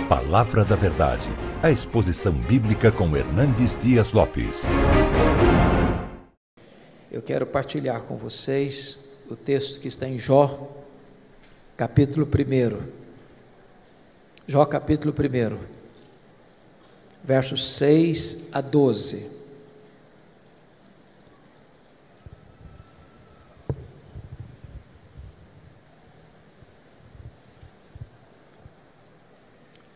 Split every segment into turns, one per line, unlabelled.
Palavra da Verdade, a exposição bíblica com Hernandes Dias Lopes.
Eu quero partilhar com vocês o texto que está em Jó, capítulo 1. Jó, capítulo 1, versos 6 a 12.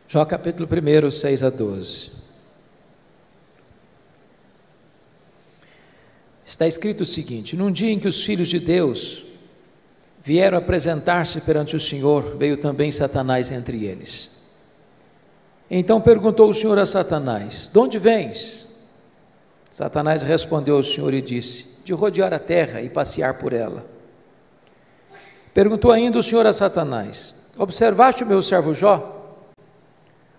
Jó, capítulo 1, 6 a 12. Está escrito o seguinte: num dia em que os filhos de Deus vieram apresentar-se perante o Senhor, veio também Satanás entre eles. Então perguntou o Senhor a Satanás: de onde vens? Satanás respondeu ao Senhor e disse: de rodear a terra e passear por ela. Perguntou ainda o Senhor a Satanás: observaste o meu servo Jó?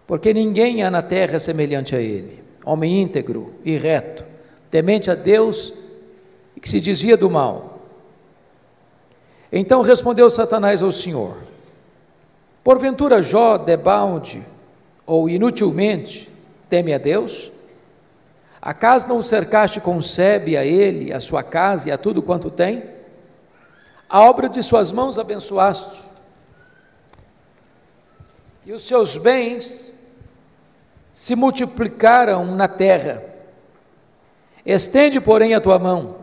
Porque ninguém há na terra semelhante a ele, homem íntegro e reto, temente a Deus e que se desvia do mal. Então respondeu Satanás ao Senhor: porventura Jó, debalde ou inutilmente, teme a Deus? Acaso não o cercaste com sebe a ele, a sua casa e a tudo quanto tem? A obra de suas mãos abençoaste, e os seus bens se multiplicaram na terra. Estende, porém, a tua mão,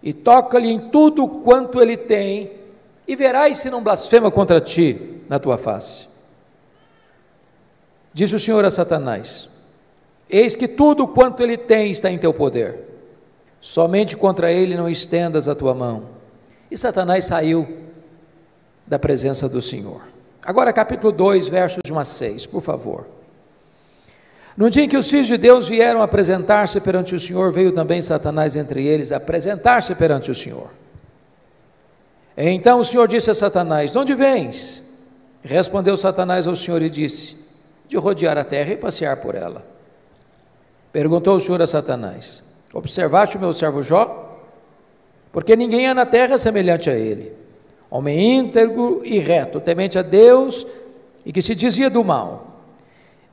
e toca-lhe em tudo quanto ele tem, e verás se não blasfema contra ti na tua face. Disse o Senhor a Satanás: eis que tudo quanto ele tem está em teu poder, somente contra ele não estendas a tua mão. E Satanás saiu da presença do Senhor. Agora capítulo 2, versos de 1 a 6, por favor. No dia em que os filhos de Deus vieram apresentar-se perante o Senhor, veio também Satanás entre eles apresentar-se perante o Senhor. Então o Senhor disse a Satanás: de onde vens? Respondeu Satanás ao Senhor e disse: de rodear a terra e passear por ela. Perguntou o Senhor a Satanás: observaste o meu servo Jó? Porque ninguém há na terra semelhante a ele, homem íntegro e reto, temente a Deus e que se desvia do mal.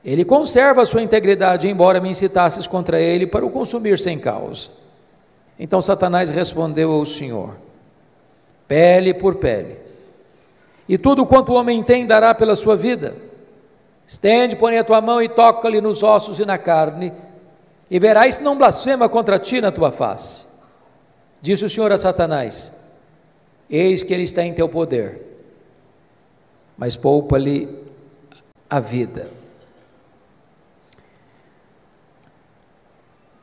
Ele conserva a sua integridade, embora me incitasses contra ele para o consumir sem causa. Então Satanás respondeu ao Senhor: pele por pele, e tudo quanto o homem tem dará pela sua vida. Estende, porém, a tua mão e toca-lhe nos ossos e na carne, e verás se não blasfema contra ti na tua face. Disse o Senhor a Satanás: eis que ele está em teu poder, mas poupa-lhe a vida.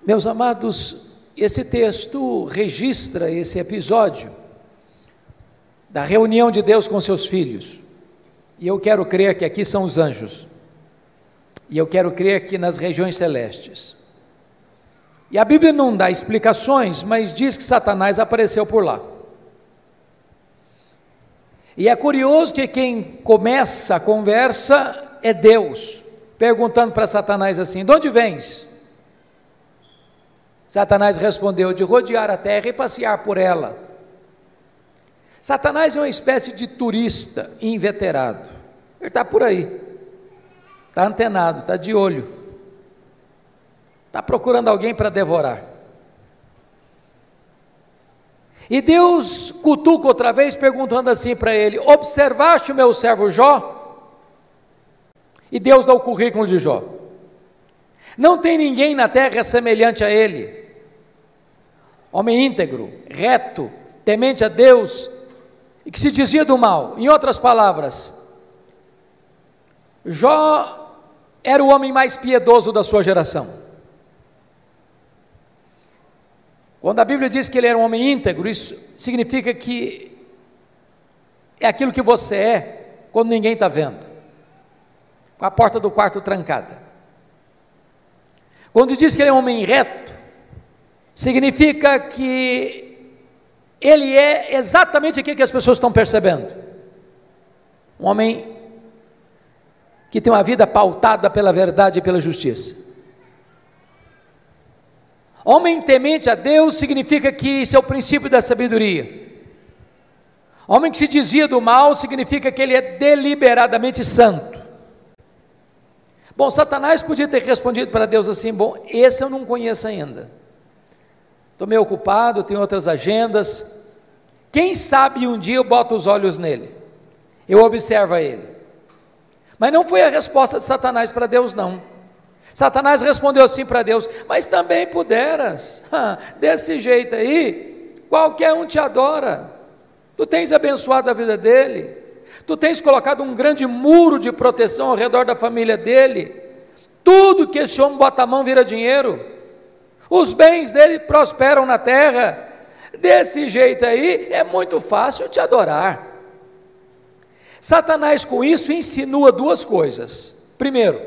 Meus amados, esse texto registra esse episódio da reunião de Deus com seus filhos, e eu quero crer que aqui são os anjos, e eu quero crer que nas regiões celestes. E a Bíblia não dá explicações, mas diz que Satanás apareceu por lá. E é curioso que quem começa a conversa é Deus, perguntando para Satanás assim: de onde vens? Satanás respondeu: de rodear a terra e passear por ela. Satanás é uma espécie de turista inveterado. Ele está por aí, está antenado, está de olho, está procurando alguém para devorar. E Deus cutuca outra vez, perguntando assim para ele: observaste o meu servo Jó? E Deus dá o currículo de Jó. Não tem ninguém na terra semelhante a ele, homem íntegro, reto, temente a Deus e que se desvia do mal. Em outras palavras, Jó era o homem mais piedoso da sua geração. Quando a Bíblia diz que ele era um homem íntegro, isso significa que é aquilo que você é quando ninguém está vendo, com a porta do quarto trancada. Quando diz que ele é um homem reto, significa que ele é exatamente aquilo que as pessoas estão percebendo. Um homem que tem uma vida pautada pela verdade e pela justiça. Homem temente a Deus significa que isso é o princípio da sabedoria. Homem que se desvia do mal significa que ele é deliberadamente santo. Bom, Satanás podia ter respondido para Deus assim: bom, esse eu não conheço ainda, estou meio ocupado, tenho outras agendas, quem sabe um dia eu boto os olhos nele, eu observo ele. Mas não foi a resposta de Satanás para Deus, não. Satanás respondeu assim para Deus: mas também puderas, desse jeito aí, qualquer um te adora, tu tens abençoado a vida dele, tu tens colocado um grande muro de proteção ao redor da família dele, tudo que esse homem bota a mão vira dinheiro, os bens dele prosperam na terra, desse jeito aí é muito fácil te adorar. Satanás com isso insinua duas coisas. Primeiro,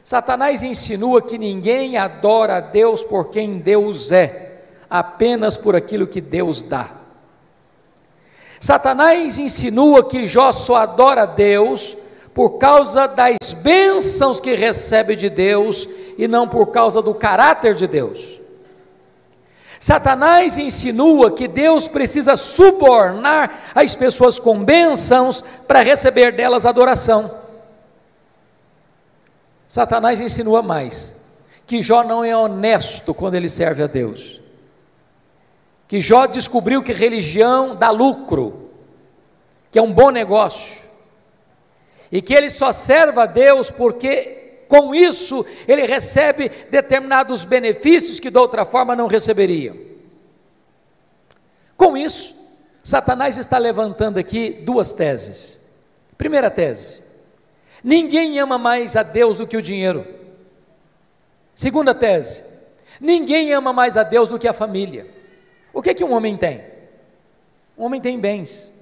Satanás insinua que ninguém adora a Deus por quem Deus é, apenas por aquilo que Deus dá. Satanás insinua que Jó só adora a Deus por causa das bênçãos que recebe de Deus e não por causa do caráter de Deus. Satanás insinua que Deus precisa subornar as pessoas com bênçãos para receber delas adoração. Satanás insinua mais, que Jó não é honesto quando ele serve a Deus, que Jó descobriu que religião dá lucro, que é um bom negócio, e que ele só serve a Deus porque com isso ele recebe determinados benefícios que de outra forma não receberia. Com isso, Satanás está levantando aqui duas teses. Primeira tese: ninguém ama mais a Deus do que o dinheiro. Segunda tese: ninguém ama mais a Deus do que a família. O que um homem tem? Um homem tem bens,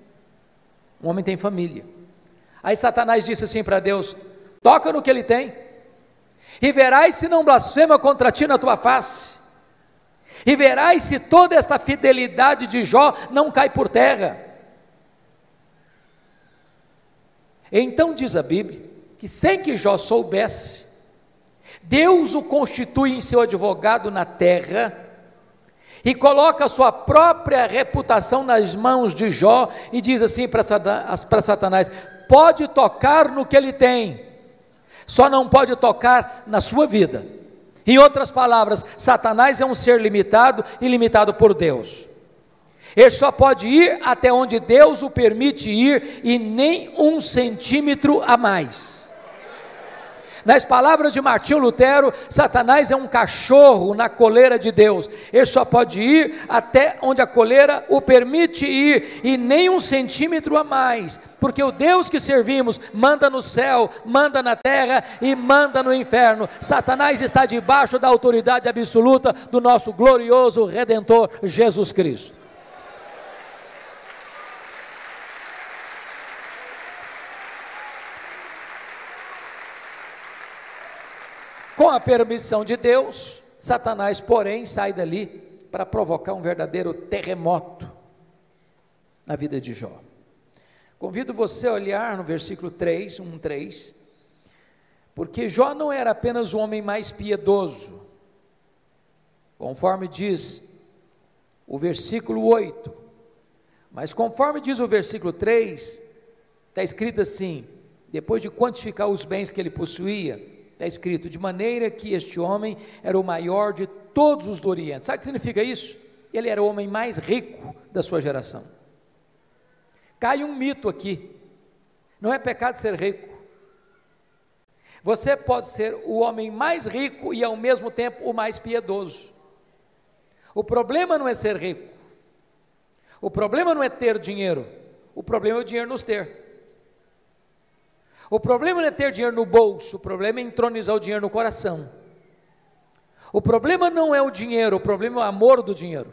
um homem tem família. Aí Satanás disse assim para Deus: toca no que ele tem, e verás se não blasfema contra ti na tua face, e verás se toda esta fidelidade de Jó não cai por terra. Então diz a Bíblia, que sem que Jó soubesse, Deus o constitui em seu advogado na terra, e coloca a sua própria reputação nas mãos de Jó, e diz assim para Satanás: pode tocar no que ele tem, só não pode tocar na sua vida. Em outras palavras, Satanás é um ser limitado e limitado por Deus. Ele só pode ir até onde Deus o permite ir, e nem 1 centímetro a mais. Nas palavras de Martinho Lutero, Satanás é um cachorro na coleira de Deus. Ele só pode ir até onde a coleira o permite ir, e nem 1 centímetro a mais, porque o Deus que servimos manda no céu, manda na terra e manda no inferno. Satanás está debaixo da autoridade absoluta do nosso glorioso Redentor Jesus Cristo. Com a permissão de Deus, Satanás, porém, sai dali para provocar um verdadeiro terremoto na vida de Jó. Convido você a olhar no versículo 3, 1:3, porque Jó não era apenas o homem mais piedoso, conforme diz o versículo 8, mas conforme diz o versículo 3, está escrito assim, depois de quantificar os bens que ele possuía, está escrito: de maneira que este homem era o maior de todos os do Oriente. Sabe o que significa isso? Ele era o homem mais rico da sua geração. Cai um mito aqui: não é pecado ser rico. Você pode ser o homem mais rico e ao mesmo tempo o mais piedoso. O problema não é ser rico, o problema não é ter dinheiro, o problema é o dinheiro nos ter. O problema não é ter dinheiro no bolso, o problema é entronizar o dinheiro no coração. O problema não é o dinheiro, o problema é o amor do dinheiro.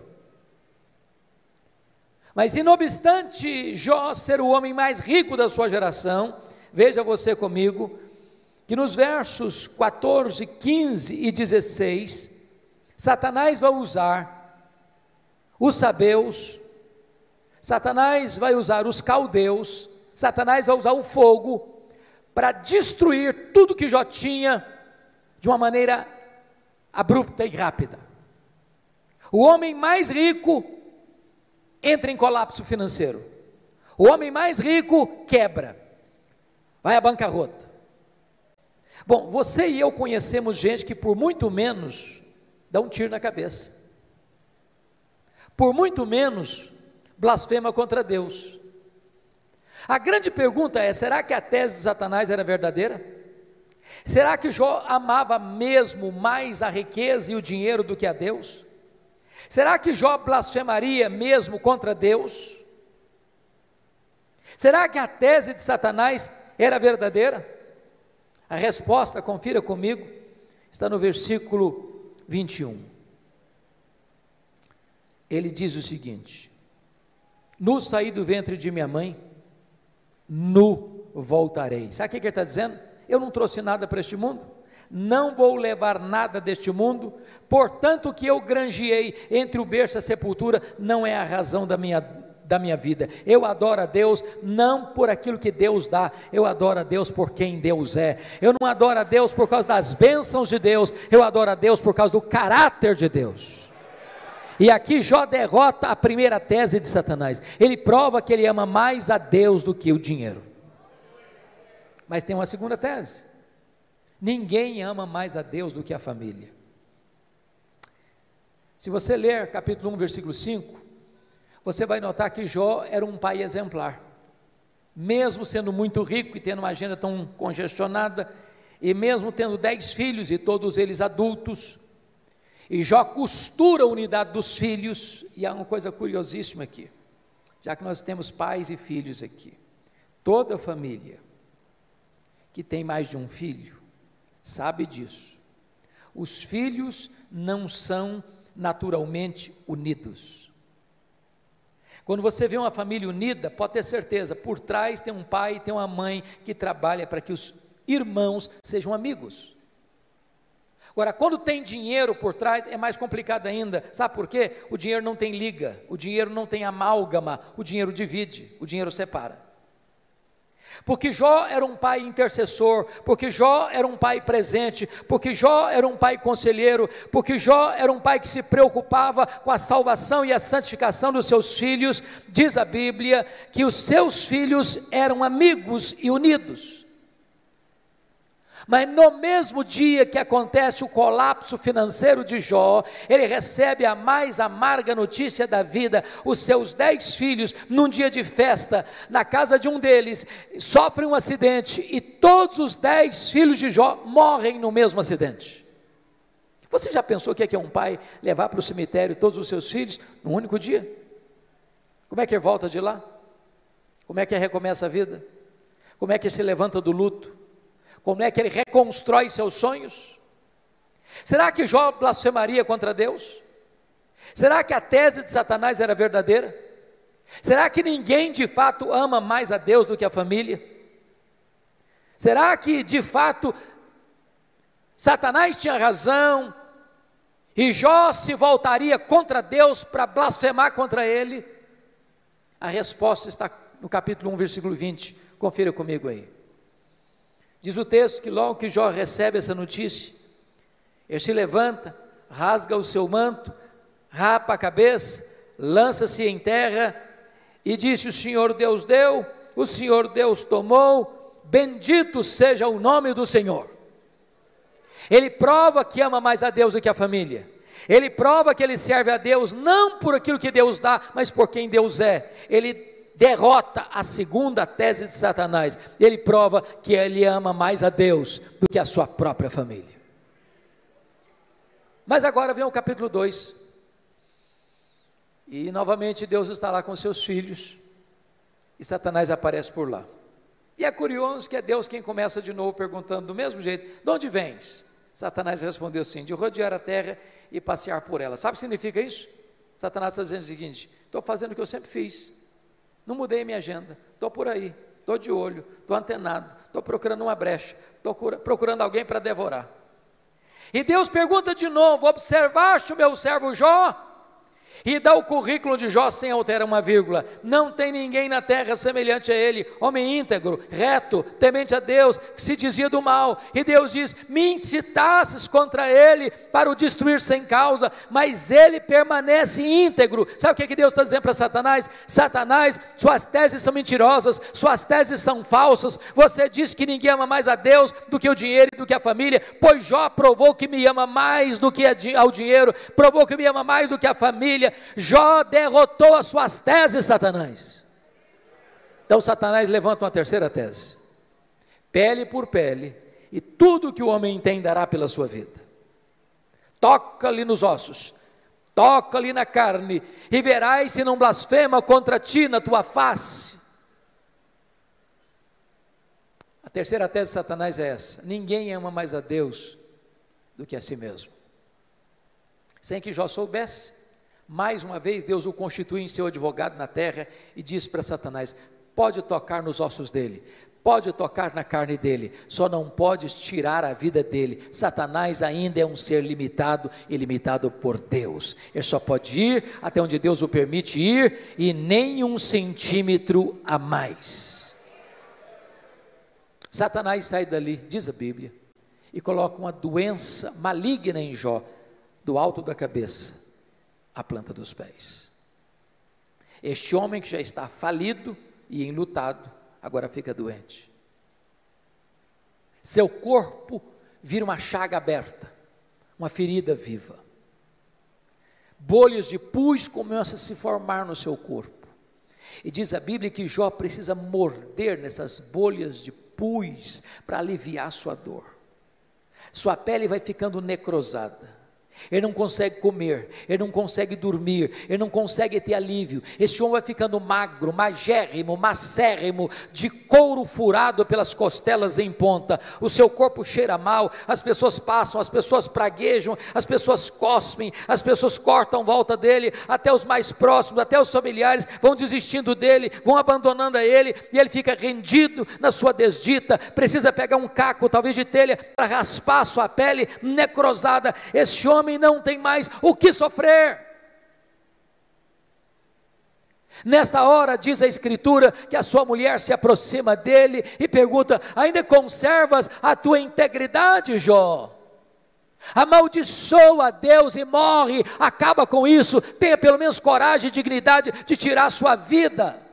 Mas não obstante Jó ser o homem mais rico da sua geração, veja você comigo, que nos versos 14, 15 e 16, Satanás vai usar os sabeus, Satanás vai usar os caldeus, Satanás vai usar o fogo, para destruir tudo que Jó tinha de uma maneira abrupta e rápida. O homem mais rico entra em colapso financeiro, o homem mais rico quebra, vai à bancarrota. Bom, você e eu conhecemos gente que por muito menos dá um tiro na cabeça, por muito menos blasfema contra Deus. A grande pergunta é: será que a tese de Satanás era verdadeira? Será que Jó amava mesmo mais a riqueza e o dinheiro do que a Deus? Será que Jó blasfemaria mesmo contra Deus? Será que a tese de Satanás era verdadeira? A resposta, confira comigo, está no versículo 21. Ele diz o seguinte: nu saí do ventre de minha mãe, nu voltarei. Sabe o que ele está dizendo? Eu não trouxe nada para este mundo, não vou levar nada deste mundo, portanto o que eu granjeei entre o berço e a sepultura não é a razão da minha vida. Eu adoro a Deus não por aquilo que Deus dá, eu adoro a Deus por quem Deus é. Eu não adoro a Deus por causa das bênçãos de Deus, eu adoro a Deus por causa do caráter de Deus. E aqui Jó derrota a primeira tese de Satanás. Ele prova que ele ama mais a Deus do que o dinheiro. Mas tem uma segunda tese: ninguém ama mais a Deus do que a família. Se você ler capítulo 1, versículo 5, você vai notar que Jó era um pai exemplar. Mesmo sendo muito rico e tendo uma agenda tão congestionada, e mesmo tendo 10 filhos e todos eles adultos, e Jó costura a unidade dos filhos. E há uma coisa curiosíssima aqui, já que nós temos pais e filhos aqui, toda família que tem mais de um filho sabe disso. Os filhos não são naturalmente unidos. Quando você vê uma família unida, pode ter certeza, por trás tem um pai e tem uma mãe que trabalha para que os irmãos sejam amigos. Agora, quando tem dinheiro por trás, é mais complicado ainda. Sabe por quê? O dinheiro não tem liga, o dinheiro não tem amálgama, o dinheiro divide, o dinheiro separa. Porque Jó era um pai intercessor, porque Jó era um pai presente, porque Jó era um pai conselheiro, porque Jó era um pai que se preocupava com a salvação e a santificação dos seus filhos. Diz a Bíblia que os seus filhos eram amigos e unidos. Mas no mesmo dia que acontece o colapso financeiro de Jó, ele recebe a mais amarga notícia da vida. Os seus 10 filhos, num dia de festa, na casa de um deles, sofrem um acidente, e todos os 10 filhos de Jó morrem no mesmo acidente. Você já pensou o que é um pai levar para o cemitério todos os seus filhos num único dia? Como é que ele volta de lá? Como é que ele recomeça a vida? Como é que ele se levanta do luto? Como é que ele reconstrói seus sonhos? Será que Jó blasfemaria contra Deus? Será que a tese de Satanás era verdadeira? Será que ninguém de fato ama mais a Deus do que a família? Será que de fato Satanás tinha razão e Jó se voltaria contra Deus para blasfemar contra ele? A resposta está no capítulo 1, versículo 20, confira comigo aí. Diz o texto que logo que Jó recebe essa notícia, ele se levanta, rasga o seu manto, rapa a cabeça, lança-se em terra e disse: o Senhor Deus deu, o Senhor Deus tomou, bendito seja o nome do Senhor. Ele prova que ama mais a Deus do que a família. Ele prova que ele serve a Deus não por aquilo que Deus dá, mas por quem Deus é. Ele derrota a segunda tese de Satanás. Ele prova que ele ama mais a Deus do que a sua própria família. Mas agora vem o capítulo 2. E novamente Deus está lá com seus filhos, e Satanás aparece por lá. E é curioso que é Deus quem começa de novo perguntando do mesmo jeito: de onde vens? Satanás respondeu assim: de rodear a terra e passear por ela. Sabe o que significa isso? Satanás está dizendo o seguinte: estou fazendo o que eu sempre fiz, não mudei minha agenda, estou por aí, estou de olho, estou antenado, estou procurando uma brecha, estou procurando alguém para devorar. E Deus pergunta de novo: observaste o meu servo Jó? e dá o currículo de Jó sem alterar uma vírgula. Não tem ninguém na terra semelhante a ele, homem íntegro, reto, temente a Deus, que se dizia do mal. E Deus diz: me incitasses contra ele para o destruir sem causa, mas ele permanece íntegro. Sabe o que Deus está dizendo para Satanás? Satanás, suas teses são mentirosas, suas teses são falsas. Você diz que ninguém ama mais a Deus do que o dinheiro e do que a família, pois Jó provou que me ama mais do que ao dinheiro, provou que me ama mais do que a família. Jó derrotou as suas teses, Satanás. Então Satanás levanta uma terceira tese: pele por pele, e tudo que o homem tem dará pela sua vida. Toca-lhe nos ossos, toca-lhe na carne, e verás se não blasfema contra ti na tua face. A terceira tese de Satanás é essa: ninguém ama mais a Deus do que a si mesmo. Sem que Jó soubesse, mais uma vez Deus o constitui em seu advogado na terra e diz para Satanás: pode tocar nos ossos dele, pode tocar na carne dele, só não podes tirar a vida dele. Satanás ainda é um ser limitado e limitado por Deus. Ele só pode ir até onde Deus o permite ir, e nem 1 centímetro a mais. Satanás sai dali, diz a Bíblia, e coloca uma doença maligna em Jó, do alto da cabeça à planta dos pés. Este homem que já está falido e enlutado, agora fica doente. Seu corpo vira uma chaga aberta, uma ferida viva. Bolhas de pus começam a se formar no seu corpo. E diz a Bíblia que Jó precisa morder nessas bolhas de pus para aliviar sua dor. Sua pele vai ficando necrosada. Ele não consegue comer, ele não consegue dormir, ele não consegue ter alívio. Esse homem vai ficando magro, magérrimo, macérrimo, de couro furado pelas costelas em ponta. O seu corpo cheira mal, as pessoas passam, as pessoas praguejam, as pessoas cospem, as pessoas cortam volta dele, até os mais próximos, até os familiares vão desistindo dele, vão abandonando a ele, e ele fica rendido na sua desdita. Precisa pegar um caco, talvez de telha, para raspar a sua pele necrosada. Esse homem não tem mais o que sofrer. Nesta hora, diz a Escritura, que a sua mulher se aproxima dele e pergunta: ainda conservas a tua integridade, Jó? Amaldiçoa a Deus e morre, acaba com isso, tenha pelo menos coragem e dignidade de tirar a sua vida.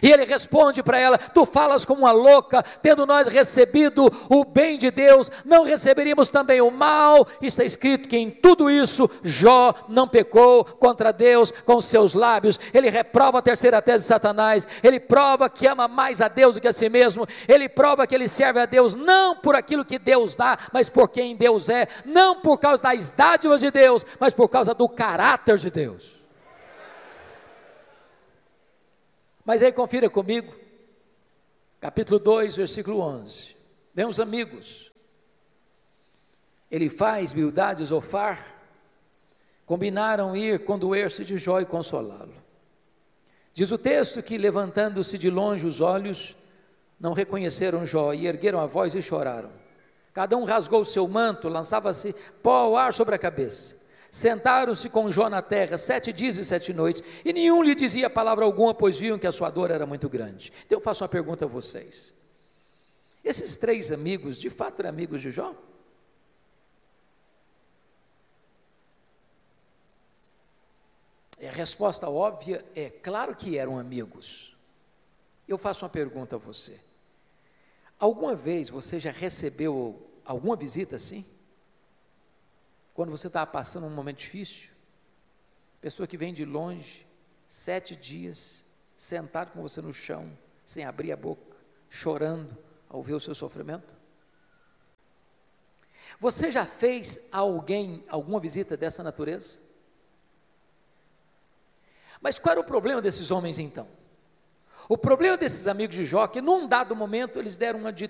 E ele responde para ela: tu falas como uma louca, tendo nós recebido o bem de Deus, não receberíamos também o mal? Está escrito que em tudo isso Jó não pecou contra Deus com seus lábios. Ele reprova a terceira tese de Satanás, ele prova que ama mais a Deus do que a si mesmo, ele prova que ele serve a Deus não por aquilo que Deus dá, mas por quem Deus é, não por causa das dádivas de Deus, mas por causa do caráter de Deus. Mas aí confira comigo, capítulo 2, versículo 11, meus amigos, Elifaz, Bildade e Zofar combinaram ir condoer-se de Jó e consolá-lo. Diz o texto que, levantando-se de longe os olhos, não reconheceram Jó e ergueram a voz e choraram. Cada um rasgou o seu manto, lançava-se pó ao ar sobre a cabeça. Sentaram-se com Jó na terra 7 dias e 7 noites, e nenhum lhe dizia palavra alguma, pois viam que a sua dor era muito grande. Então eu faço uma pergunta a vocês: esses 3 amigos, de fato eram amigos de Jó? E a resposta óbvia é: claro que eram amigos. Eu faço uma pergunta a você: alguma vez você já recebeu alguma visita assim? Quando você está passando um momento difícil, pessoa que vem de longe, 7 dias, sentado com você no chão, sem abrir a boca, chorando ao ver o seu sofrimento? Você já fez a alguém alguma visita dessa natureza? Mas qual era o problema desses homens então? O problema desses amigos de Jó é que num dado momento eles deram uma de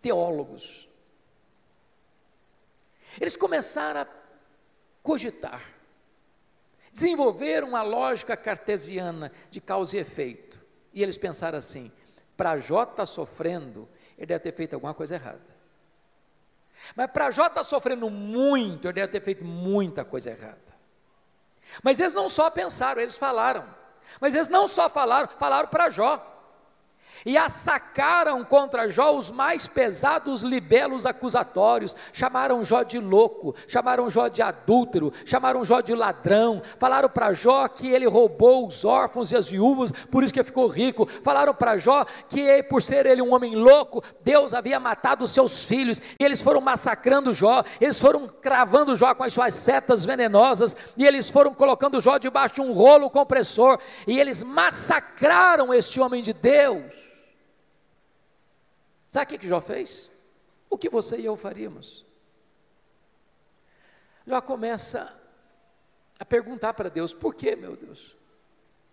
teólogos. Eles começaram a cogitar, desenvolveram uma lógica cartesiana de causa e efeito, e eles pensaram assim: para Jó estar sofrendo, ele deve ter feito alguma coisa errada, mas para Jó estar sofrendo muito, ele deve ter feito muita coisa errada. Mas eles não só pensaram, eles falaram. Mas eles não só falaram, falaram para Jó. E assacaram contra Jó os mais pesados libelos acusatórios, chamaram Jó de louco, chamaram Jó de adúltero, chamaram Jó de ladrão, falaram para Jó que ele roubou os órfãos e as viúvas, por isso que ele ficou rico, falaram para Jó que por ser ele um homem louco, Deus havia matado os seus filhos, e eles foram massacrando Jó, eles foram cravando Jó com as suas setas venenosas, e eles foram colocando Jó debaixo de um rolo compressor, e eles massacraram este homem de Deus. Sabe o que Jó fez? O que você e eu faríamos? Jó começa a perguntar para Deus: por que, meu Deus?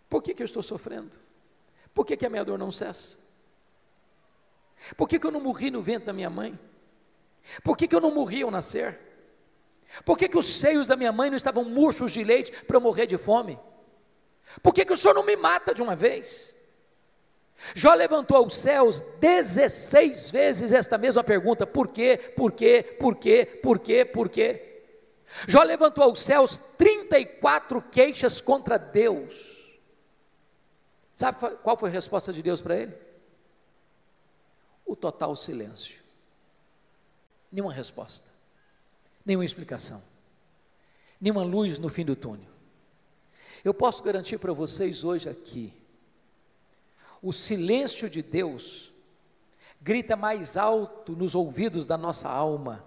Por que eu estou sofrendo? Por que a minha dor não cessa? Por que eu não morri no ventre da minha mãe? Por que eu não morri ao nascer? Por que os seios da minha mãe não estavam murchos de leite para eu morrer de fome? Por que o Senhor não me mata de uma vez? Jó levantou aos céus 16 vezes esta mesma pergunta: por quê, por quê, por quê, por quê, por quê? Jó levantou aos céus 34 queixas contra Deus. Sabe qual foi a resposta de Deus para ele? O total silêncio. Nenhuma resposta, nenhuma explicação, nenhuma luz no fim do túnel. Eu posso garantir para vocês hoje aqui, o silêncio de Deus grita mais alto nos ouvidos da nossa alma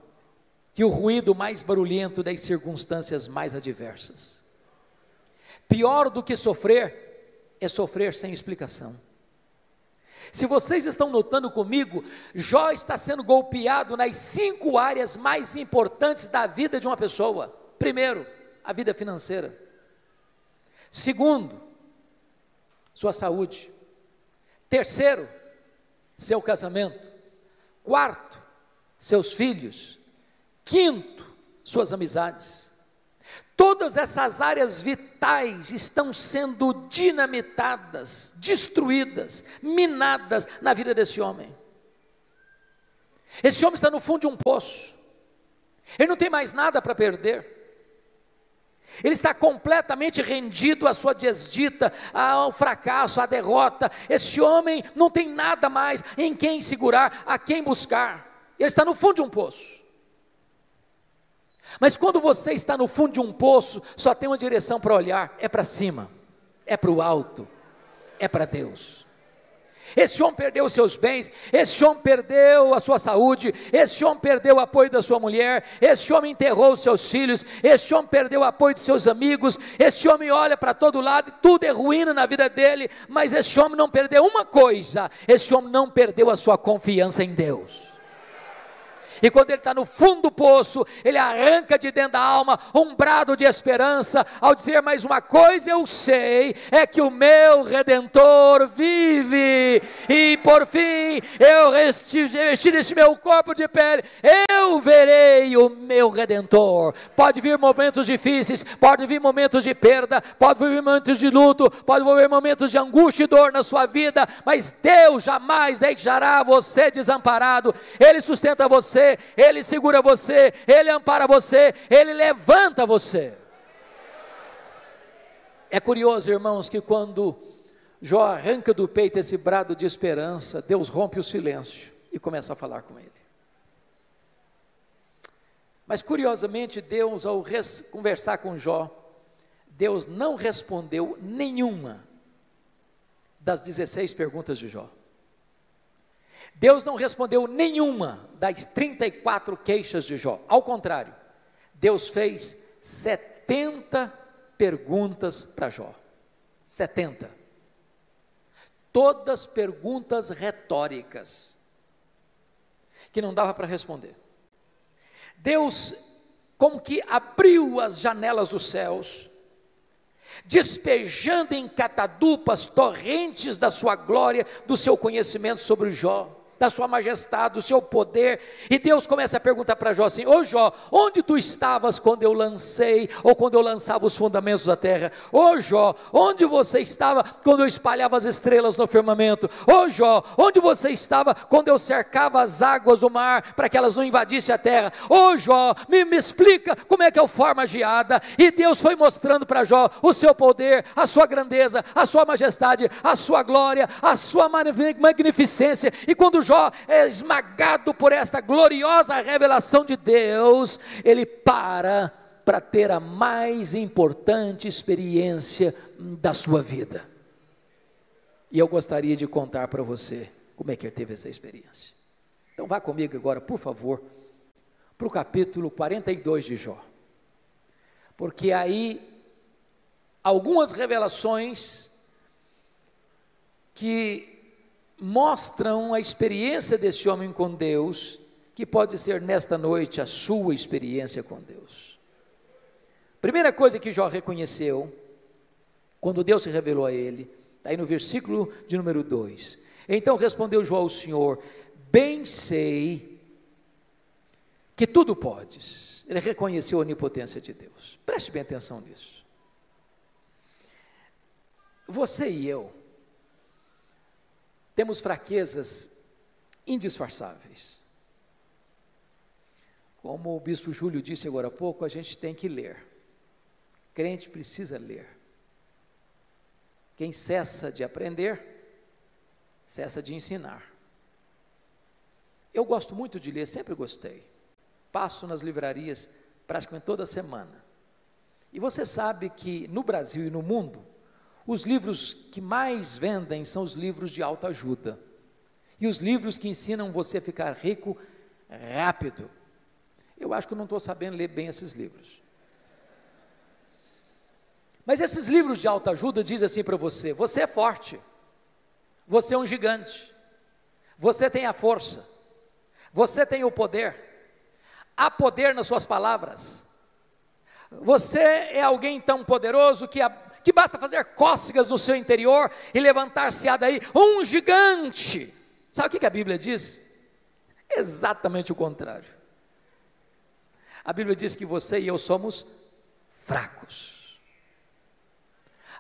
que o ruído mais barulhento das circunstâncias mais adversas. Pior do que sofrer é sofrer sem explicação. Se vocês estão notando comigo, Jó está sendo golpeado nas 5 áreas mais importantes da vida de uma pessoa. Primeiro, a vida financeira. Segundo, sua saúde. Terceiro, seu casamento. Quarto, seus filhos. Quinto, suas amizades. Todas essas áreas vitais estão sendo dinamitadas, destruídas, minadas na vida desse homem. Esse homem está no fundo de um poço, ele não tem mais nada para perder, ele está completamente rendido à sua desdita, ao fracasso, à derrota. Esse homem não tem nada mais em quem segurar, a quem buscar, ele está no fundo de um poço. Mas quando você está no fundo de um poço, só tem uma direção para olhar: é para cima, é para o alto, é para Deus. Esse homem perdeu os seus bens, esse homem perdeu a sua saúde, esse homem perdeu o apoio da sua mulher, esse homem enterrou os seus filhos, esse homem perdeu o apoio de seus amigos, esse homem olha para todo lado e tudo é ruína na vida dele, mas esse homem não perdeu uma coisa: esse homem não perdeu a sua confiança em Deus. E quando ele está no fundo do poço, ele arranca de dentro da alma um brado de esperança, ao dizer: mais uma coisa eu sei, é que o meu Redentor vive, e por fim, eu revestir esse meu corpo de pele, eu verei o meu Redentor. Pode vir momentos difíceis, pode vir momentos de perda, pode vir momentos de luto, pode vir momentos de angústia e dor na sua vida, mas Deus jamais deixará você desamparado. Ele sustenta você, Ele segura você, Ele ampara você, Ele levanta você. É curioso, irmãos, que quando Jó arranca do peito esse brado de esperança, Deus rompe o silêncio e começa a falar com ele. Mas curiosamente, Deus, ao conversar com Jó, Deus não respondeu nenhuma das 16 perguntas de Jó. Deus não respondeu nenhuma das 34 queixas de Jó. Ao contrário, Deus fez 70 perguntas para Jó. 70. Todas perguntas retóricas, que não dava para responder. Deus como que abriu as janelas dos céus, despejando em catadupas torrentes da sua glória, do seu conhecimento sobre Jó. da sua majestade, do seu poder, e Deus começa a perguntar para Jó assim: ô Jó, onde tu estavas quando eu lancei, ou quando eu lançava os fundamentos da terra? Ô Jó, onde você estava quando eu espalhava as estrelas no firmamento? Ô Jó, onde você estava quando eu cercava as águas do mar, para que elas não invadissem a terra? Ô Jó, me explica como é que eu formo a geada. E Deus foi mostrando para Jó o seu poder, a sua grandeza, a sua majestade, a sua glória, a sua magnificência. E quando Jó é esmagado por esta gloriosa revelação de Deus, ele para ter a mais importante experiência da sua vida. E eu gostaria de contar para você como é que ele teve essa experiência. Então vá comigo agora, por favor, para o capítulo 42 de Jó, porque aí algumas revelações que mostram a experiência desse homem com Deus, que pode ser nesta noite a sua experiência com Deus. Primeira coisa que Jó reconheceu, quando Deus se revelou a ele, está aí no versículo de número 2. Então respondeu Jó ao Senhor: bem sei que tudo podes. Ele reconheceu a onipotência de Deus. Preste bem atenção nisso. Você e eu temos fraquezas indisfarçáveis. Como o bispo Júlio disse agora há pouco, a gente tem que ler. Crente precisa ler. Quem cessa de aprender, cessa de ensinar. Eu gosto muito de ler, sempre gostei. Passo nas livrarias praticamente toda semana. E você sabe que no Brasil e no mundo, os livros que mais vendem são os livros de autoajuda. E os livros que ensinam você a ficar rico rápido. Eu acho que eu não estou sabendo ler bem esses livros. Mas esses livros de autoajuda dizem assim para você: você é forte, você é um gigante, você tem a força, você tem o poder, há poder nas suas palavras, você é alguém tão poderoso que basta fazer cócegas no seu interior e levantar-se-á daí um gigante. Sabe o que a Bíblia diz? Exatamente o contrário. A Bíblia diz que você e eu somos fracos.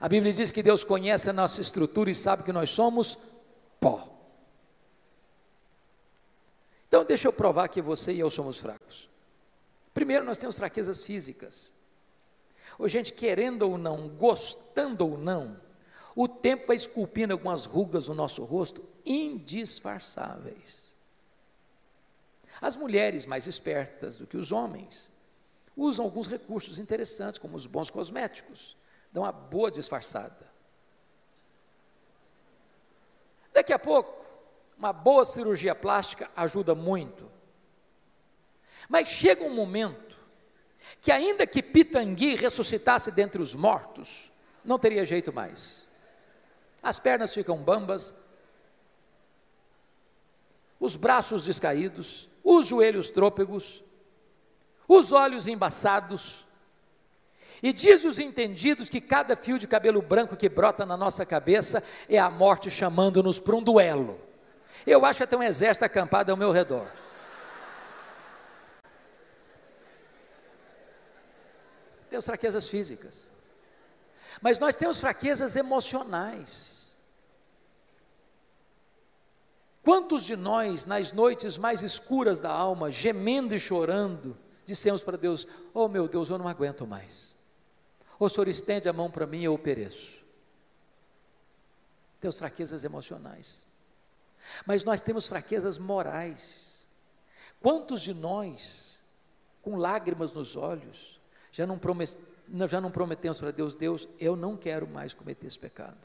A Bíblia diz que Deus conhece a nossa estrutura e sabe que nós somos pó. Então deixa eu provar que você e eu somos fracos. Primeiro, nós temos fraquezas físicas. Ô, gente, querendo ou não, gostando ou não, o tempo vai esculpindo algumas rugas no nosso rosto indisfarçáveis. As mulheres mais espertas do que os homens usam alguns recursos interessantes, como os bons cosméticos, dão uma boa disfarçada. Daqui a pouco, uma boa cirurgia plástica ajuda muito. Mas chega um momento que, ainda que Pitangui ressuscitasse dentre os mortos, não teria jeito mais. As pernas ficam bambas, os braços descaídos, os joelhos trôpegos, os olhos embaçados. E diz os entendidos que cada fio de cabelo branco que brota na nossa cabeça é a morte chamando-nos para um duelo. Eu acho até um exército acampado ao meu redor. Temos fraquezas físicas, mas nós temos fraquezas emocionais. Quantos de nós, nas noites mais escuras da alma, gemendo e chorando, dissemos para Deus: oh meu Deus, eu não aguento mais, o Senhor estende a mão para mim e eu pereço. Temos fraquezas emocionais, mas nós temos fraquezas morais. Quantos de nós, com lágrimas nos olhos, já não prometemos para Deus: Deus, eu não quero mais cometer esse pecado,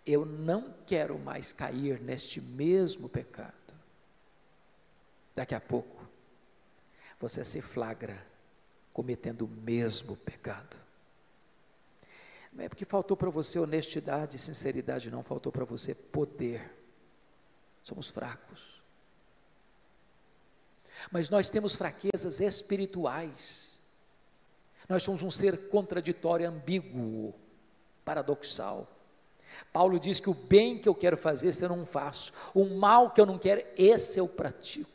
eu não quero mais cair neste mesmo pecado. Daqui a pouco, você se flagra cometendo o mesmo pecado. Não é porque faltou para você honestidade e sinceridade, não, faltou para você poder. Somos fracos. Mas nós temos fraquezas espirituais. Nós somos um ser contraditório, ambíguo, paradoxal. Paulo diz que o bem que eu quero fazer, esse eu não faço, o mal que eu não quero, esse eu pratico.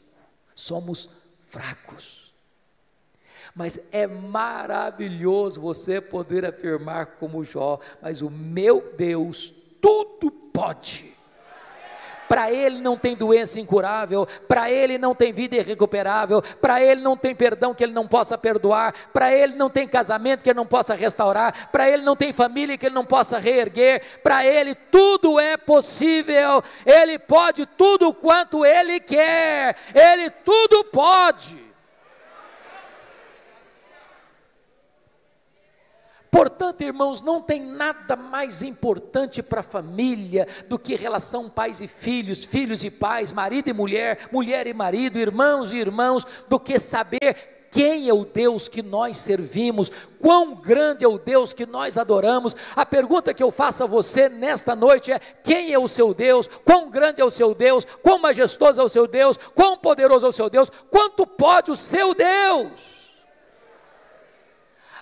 Somos fracos, mas é maravilhoso você poder afirmar como Jó, mas o meu Deus tudo pode. Para Ele não tem doença incurável, para Ele não tem vida irrecuperável, para Ele não tem perdão que Ele não possa perdoar, para Ele não tem casamento que Ele não possa restaurar, para Ele não tem família que Ele não possa reerguer, para Ele tudo é possível, Ele pode tudo quanto Ele quer, Ele tudo pode. Portanto, irmãos, não tem nada mais importante para a família do que relação pais e filhos, filhos e pais, marido e mulher, mulher e marido, irmãos e irmãos, do que saber quem é o Deus que nós servimos, quão grande é o Deus que nós adoramos. A pergunta que eu faço a você nesta noite é: quem é o seu Deus? Quão grande é o seu Deus? Quão majestoso é o seu Deus? Quão poderoso é o seu Deus? Quanto pode o seu Deus?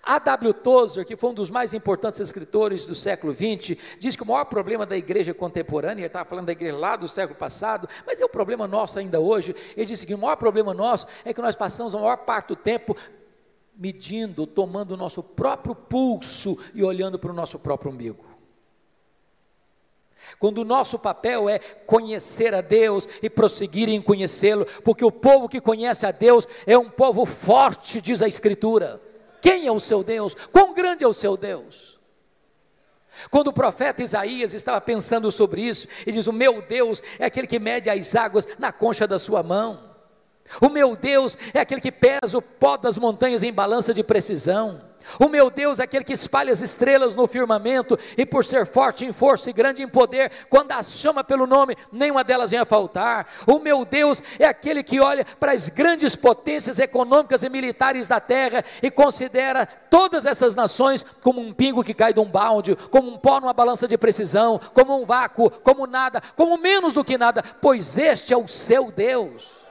A.W. Tozer, que foi um dos mais importantes escritores do século XX, diz que o maior problema da igreja contemporânea, ele estava falando da igreja lá do século passado, mas é o problema nosso ainda hoje. Ele disse que o maior problema nosso é que nós passamos a maior parte do tempo medindo, tomando o nosso próprio pulso e olhando para o nosso próprio umbigo. Quando o nosso papel é conhecer a Deus e prosseguir em conhecê-lo, porque o povo que conhece a Deus é um povo forte, diz a Escritura. Quem é o seu Deus? Quão grande é o seu Deus? Quando o profeta Isaías estava pensando sobre isso, ele diz: o meu Deus é aquele que mede as águas na concha da sua mão. O meu Deus é aquele que pesa o pó das montanhas em balança de precisão. O meu Deus é aquele que espalha as estrelas no firmamento, e por ser forte em força e grande em poder, quando as chama pelo nome, nenhuma delas vem a faltar. O meu Deus é aquele que olha para as grandes potências econômicas e militares da terra e considera todas essas nações como um pingo que cai de um balde, como um pó numa balança de precisão, como um vácuo, como nada, como menos do que nada, pois este é o seu Deus.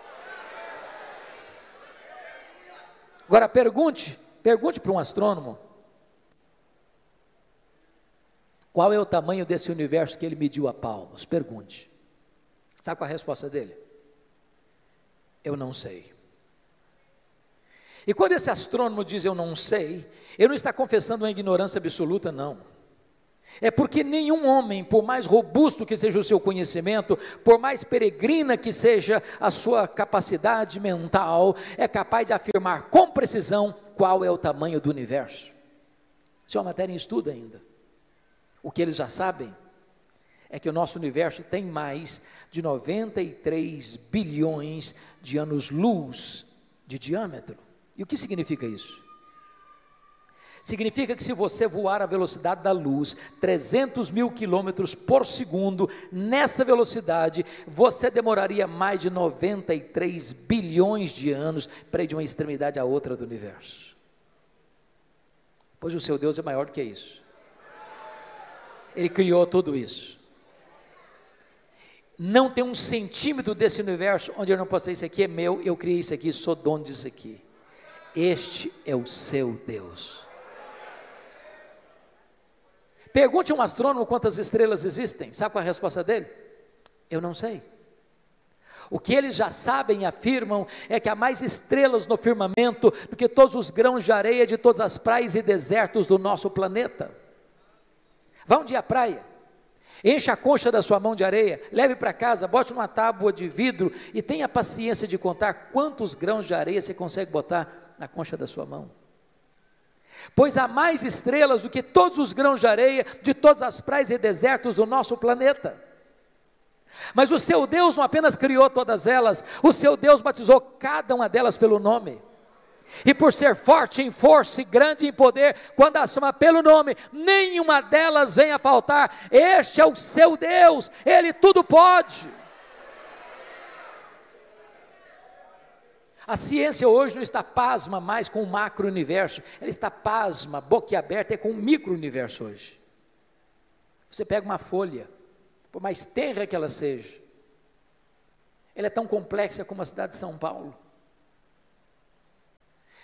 Agora pergunte para um astrônomo, qual é o tamanho desse universo que ele mediu a palmos? Pergunte. Sabe qual é a resposta dele? Eu não sei. E quando esse astrônomo diz eu não sei, ele não está confessando uma ignorância absoluta, não. É porque nenhum homem, por mais robusto que seja o seu conhecimento, por mais peregrina que seja a sua capacidade mental, é capaz de afirmar com precisão qual é o tamanho do universo. Isso é uma matéria em estudo ainda. O que eles já sabem é que o nosso universo tem mais de 93 bilhões de anos-luz de diâmetro. E o que significa isso? Significa que se você voar à velocidade da luz, 300 mil quilômetros por segundo, nessa velocidade, você demoraria mais de 93 bilhões de anos para ir de uma extremidade à outra do universo. Pois o seu Deus é maior do que isso. Ele criou tudo isso. Não tem um centímetro desse universo onde eu não posso dizer: isso aqui é meu, eu criei isso aqui, sou dono disso aqui. Este é o seu Deus. Pergunte a um astrônomo quantas estrelas existem. Sabe qual é a resposta dele? Eu não sei. O que eles já sabem e afirmam é que há mais estrelas no firmamento do que todos os grãos de areia de todas as praias e desertos do nosso planeta. Vá um dia à praia, encha a concha da sua mão de areia, leve para casa, bote numa tábua de vidro e tenha paciência de contar quantos grãos de areia você consegue botar na concha da sua mão. Pois há mais estrelas do que todos os grãos de areia de todas as praias e desertos do nosso planeta. Mas o seu Deus não apenas criou todas elas, o seu Deus batizou cada uma delas pelo nome. E por ser forte em força e grande em poder, quando as chama pelo nome, nenhuma delas vem a faltar. Este é o seu Deus, Ele tudo pode. A ciência hoje não está pasma mais com o macro-universo, ela está pasma, boquiaberta, com o micro-universo hoje. Você pega uma folha, por mais tenra que ela seja, ela é tão complexa como a cidade de São Paulo.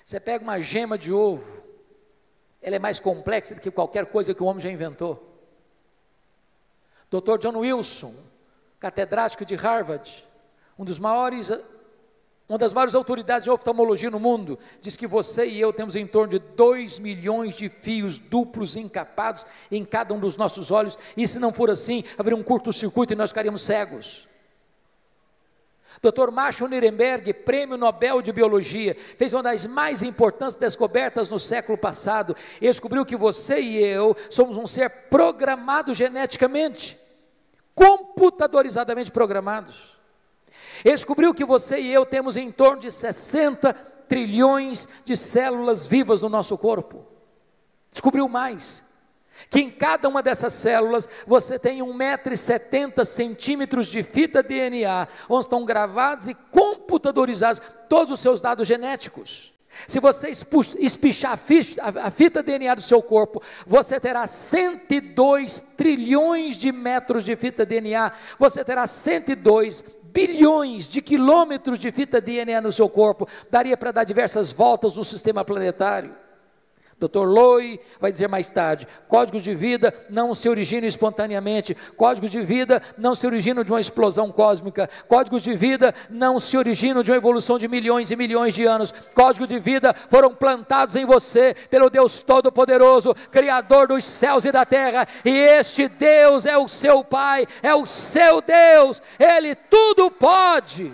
Você pega uma gema de ovo, ela é mais complexa do que qualquer coisa que o homem já inventou. Dr. John Wilson, catedrático de Harvard, uma das maiores autoridades de oftalmologia no mundo, diz que você e eu temos em torno de 2 milhões de fios duplos encapados em cada um dos nossos olhos, e se não for assim, haveria um curto-circuito e nós ficaríamos cegos. Dr. Marshall Nirenberg, prêmio Nobel de Biologia, fez uma das mais importantes descobertas no século passado. Ele descobriu que você e eu somos um ser programado geneticamente, computadorizadamente programados. Ele descobriu que você e eu temos em torno de 60 trilhões de células vivas no nosso corpo. Descobriu mais, que em cada uma dessas células você tem 1,70 m de fita DNA, onde estão gravados computadorizados todos os seus dados genéticos. Se você espichar a fita DNA do seu corpo, você terá 102 trilhões de metros de fita DNA, você terá 102 bilhões de quilômetros de fita DNA no seu corpo, daria para dar diversas voltas no sistema planetário. Dr. Loy vai dizer mais tarde, códigos de vida não se originam espontaneamente, códigos de vida não se originam de uma explosão cósmica, códigos de vida não se originam de uma evolução de milhões e milhões de anos, códigos de vida foram plantados em você, pelo Deus Todo-Poderoso, Criador dos céus e da terra, e este Deus é o seu Pai, é o seu Deus, Ele tudo pode.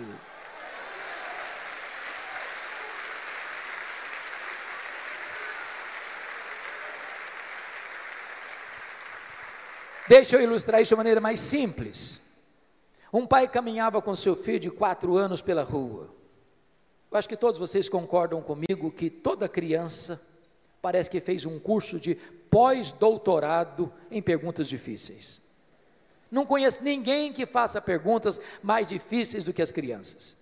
Deixa eu ilustrar isso de maneira mais simples. Um pai caminhava com seu filho de 4 anos pela rua. Eu acho que todos vocês concordam comigo que toda criança parece que fez um curso de pós-doutorado em perguntas difíceis. Não conheço ninguém que faça perguntas mais difíceis do que as crianças.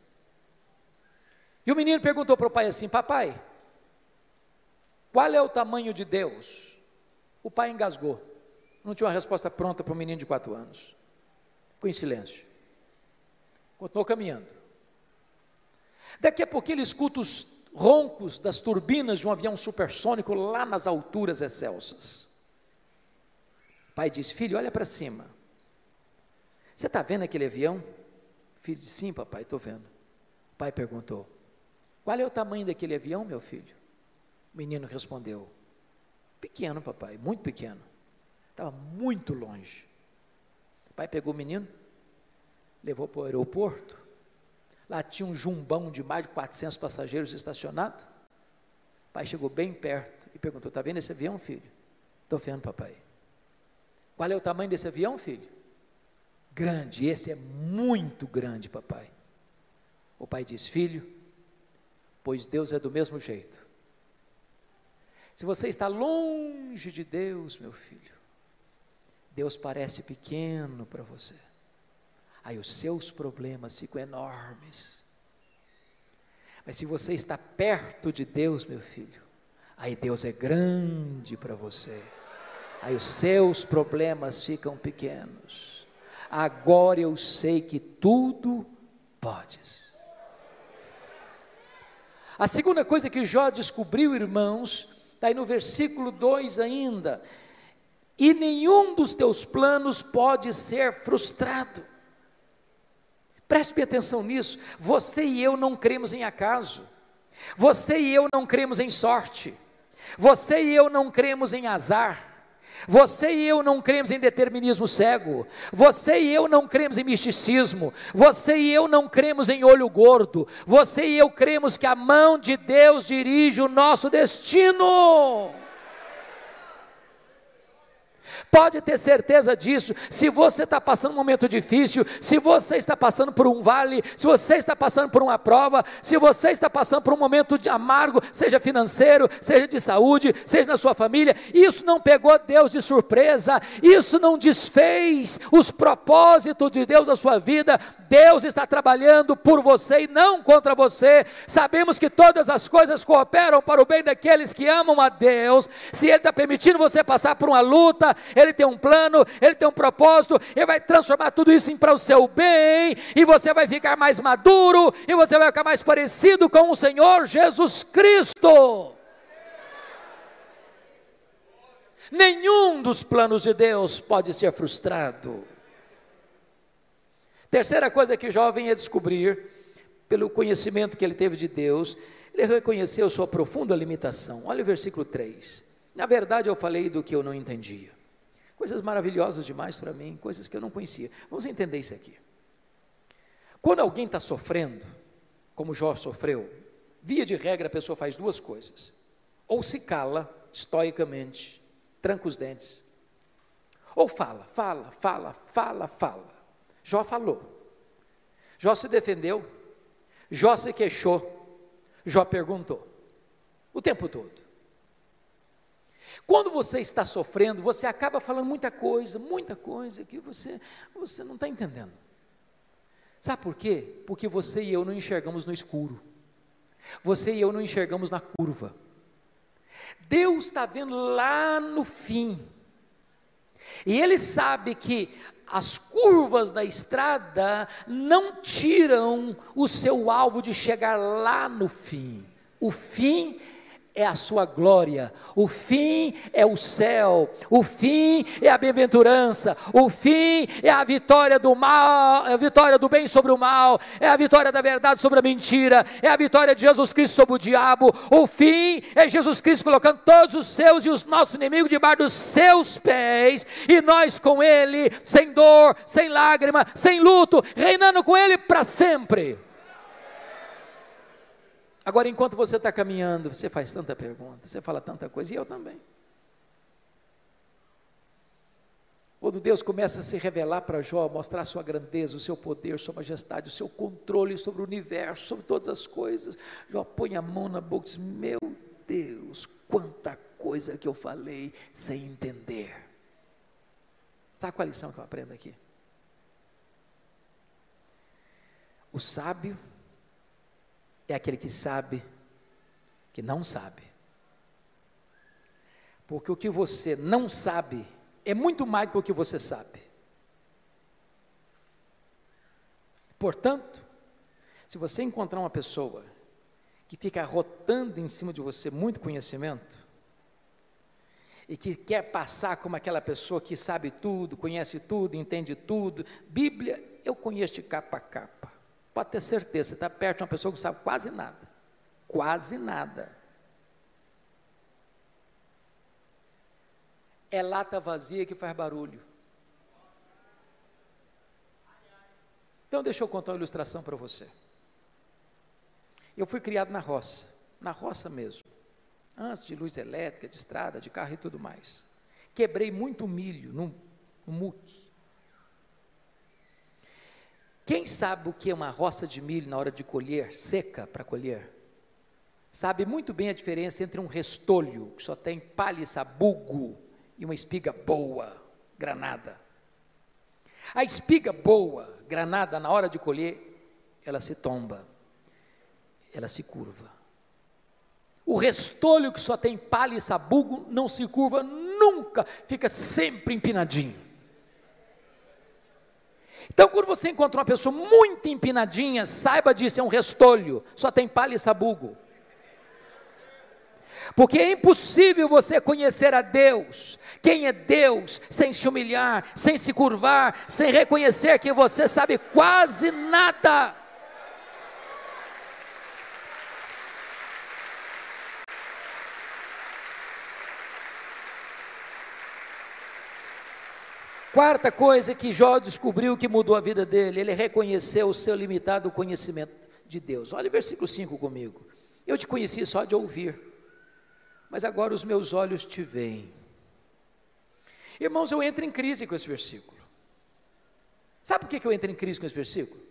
E o menino perguntou para o pai assim: papai, qual é o tamanho de Deus? O pai engasgou. Não tinha uma resposta pronta para um menino de 4 anos. Ficou em silêncio. Continuou caminhando. Daqui a pouco ele escuta os roncos das turbinas de um avião supersônico lá nas alturas excelsas. O pai diz: filho, olha para cima. Você está vendo aquele avião? O filho disse: sim, papai, estou vendo. O pai perguntou: qual é o tamanho daquele avião, meu filho? O menino respondeu: pequeno, papai, muito pequeno. Estava muito longe. O pai pegou o menino, levou para o aeroporto. Lá tinha um jumbão de mais de 400 passageiros estacionado. O pai chegou bem perto e perguntou: está vendo esse avião, filho? Estou vendo, papai. Qual é o tamanho desse avião, filho? Grande, esse é muito grande, papai. O pai disse: filho, pois Deus é do mesmo jeito. Se você está longe de Deus, meu filho, Deus parece pequeno para você, aí os seus problemas ficam enormes. Mas se você está perto de Deus, meu filho, aí Deus é grande para você, aí os seus problemas ficam pequenos. Agora eu sei que tudo podes. A segunda coisa que Jó descobriu, irmãos, está aí no versículo 2 ainda: e nenhum dos teus planos pode ser frustrado. Preste bem atenção nisso. Você e eu não cremos em acaso, você e eu não cremos em sorte, você e eu não cremos em azar, você e eu não cremos em determinismo cego, você e eu não cremos em misticismo, você e eu não cremos em olho gordo, você e eu cremos que a mão de Deus dirige o nosso destino. Pode ter certeza disso. Se você está passando um momento difícil, se você está passando por um vale, se você está passando por uma prova, se você está passando por um momento amargo, seja financeiro, seja de saúde, seja na sua família, isso não pegou Deus de surpresa, isso não desfez os propósitos de Deus na sua vida. Deus está trabalhando por você e não contra você. Sabemos que todas as coisas cooperam para o bem daqueles que amam a Deus. Se Ele está permitindo você passar por uma luta, Ele tem um plano, Ele tem um propósito, Ele vai transformar tudo isso para o seu bem, e você vai ficar mais maduro, e você vai ficar mais parecido com o Senhor Jesus Cristo. Nenhum dos planos de Deus pode ser frustrado. Terceira coisa que Jó vem a descobrir, pelo conhecimento que ele teve de Deus, ele reconheceu sua profunda limitação. Olha o versículo 3. Na verdade, eu falei do que eu não entendia. Coisas maravilhosas demais para mim, coisas que eu não conhecia. Vamos entender isso aqui. Quando alguém está sofrendo, como Jó sofreu, via de regra a pessoa faz duas coisas: ou se cala estoicamente, tranca os dentes, ou fala. Jó falou, Jó se defendeu, Jó se queixou, Jó perguntou, o tempo todo. Quando você está sofrendo, você acaba falando muita coisa que você não está entendendo. Sabe por quê? Porque você e eu não enxergamos no escuro, você e eu não enxergamos na curva. Deus está vendo lá no fim, e Ele sabe que as curvas da estrada não tiram o seu alvo de chegar lá no fim. O fim é a sua glória, o fim é o céu, o fim é a bem-aventurança, o fim é a vitória do mal, é a vitória do bem sobre o mal, é a vitória da verdade sobre a mentira, é a vitória de Jesus Cristo sobre o diabo. O fim é Jesus Cristo colocando todos os seus e os nossos inimigos debaixo dos seus pés, e nós com Ele, sem dor, sem lágrima, sem luto, reinando com Ele para sempre. Agora, enquanto você está caminhando, você faz tanta pergunta, você fala tanta coisa, e eu também. Quando Deus começa a se revelar para Jó, mostrar a sua grandeza, o seu poder, sua majestade, o seu controle sobre o universo, sobre todas as coisas, Jó põe a mão na boca e diz: meu Deus, quanta coisa que eu falei sem entender. Sabe qual a lição que eu aprendo aqui? O sábio é aquele que sabe que não sabe, porque o que você não sabe é muito mais do que o que você sabe. Portanto, se você encontrar uma pessoa que fica arrotando em cima de você muito conhecimento, e que quer passar como aquela pessoa que sabe tudo, conhece tudo, entende tudo, Bíblia, eu conheço de capa a capa. Pode ter certeza, você está perto de uma pessoa que sabe quase nada. Quase nada. É lata vazia que faz barulho. Então deixa eu contar uma ilustração para você. Eu fui criado na roça mesmo. Antes de luz elétrica, de estrada, de carro e tudo mais. Quebrei muito milho no muque. Quem sabe o que é uma roça de milho na hora de colher, seca para colher, sabe muito bem a diferença entre um restolho, que só tem palha e sabugo, e uma espiga boa, granada. A espiga boa, granada, na hora de colher, ela se tomba, ela se curva. O restolho que só tem palha e sabugo, não se curva nunca, fica sempre empinadinho. Então, quando você encontra uma pessoa muito empinadinha, saiba disso, é um restolho, só tem palha e sabugo. Porque é impossível você conhecer a Deus, quem é Deus, sem se humilhar, sem se curvar, sem reconhecer que você sabe quase nada. Quarta coisa que Jó descobriu que mudou a vida dele, ele reconheceu o seu limitado conhecimento de Deus. Olha o versículo 5 comigo. Eu te conheci só de ouvir, mas agora os meus olhos te veem. Irmãos, eu entro em crise com esse versículo. Sabe por que eu entro em crise com esse versículo?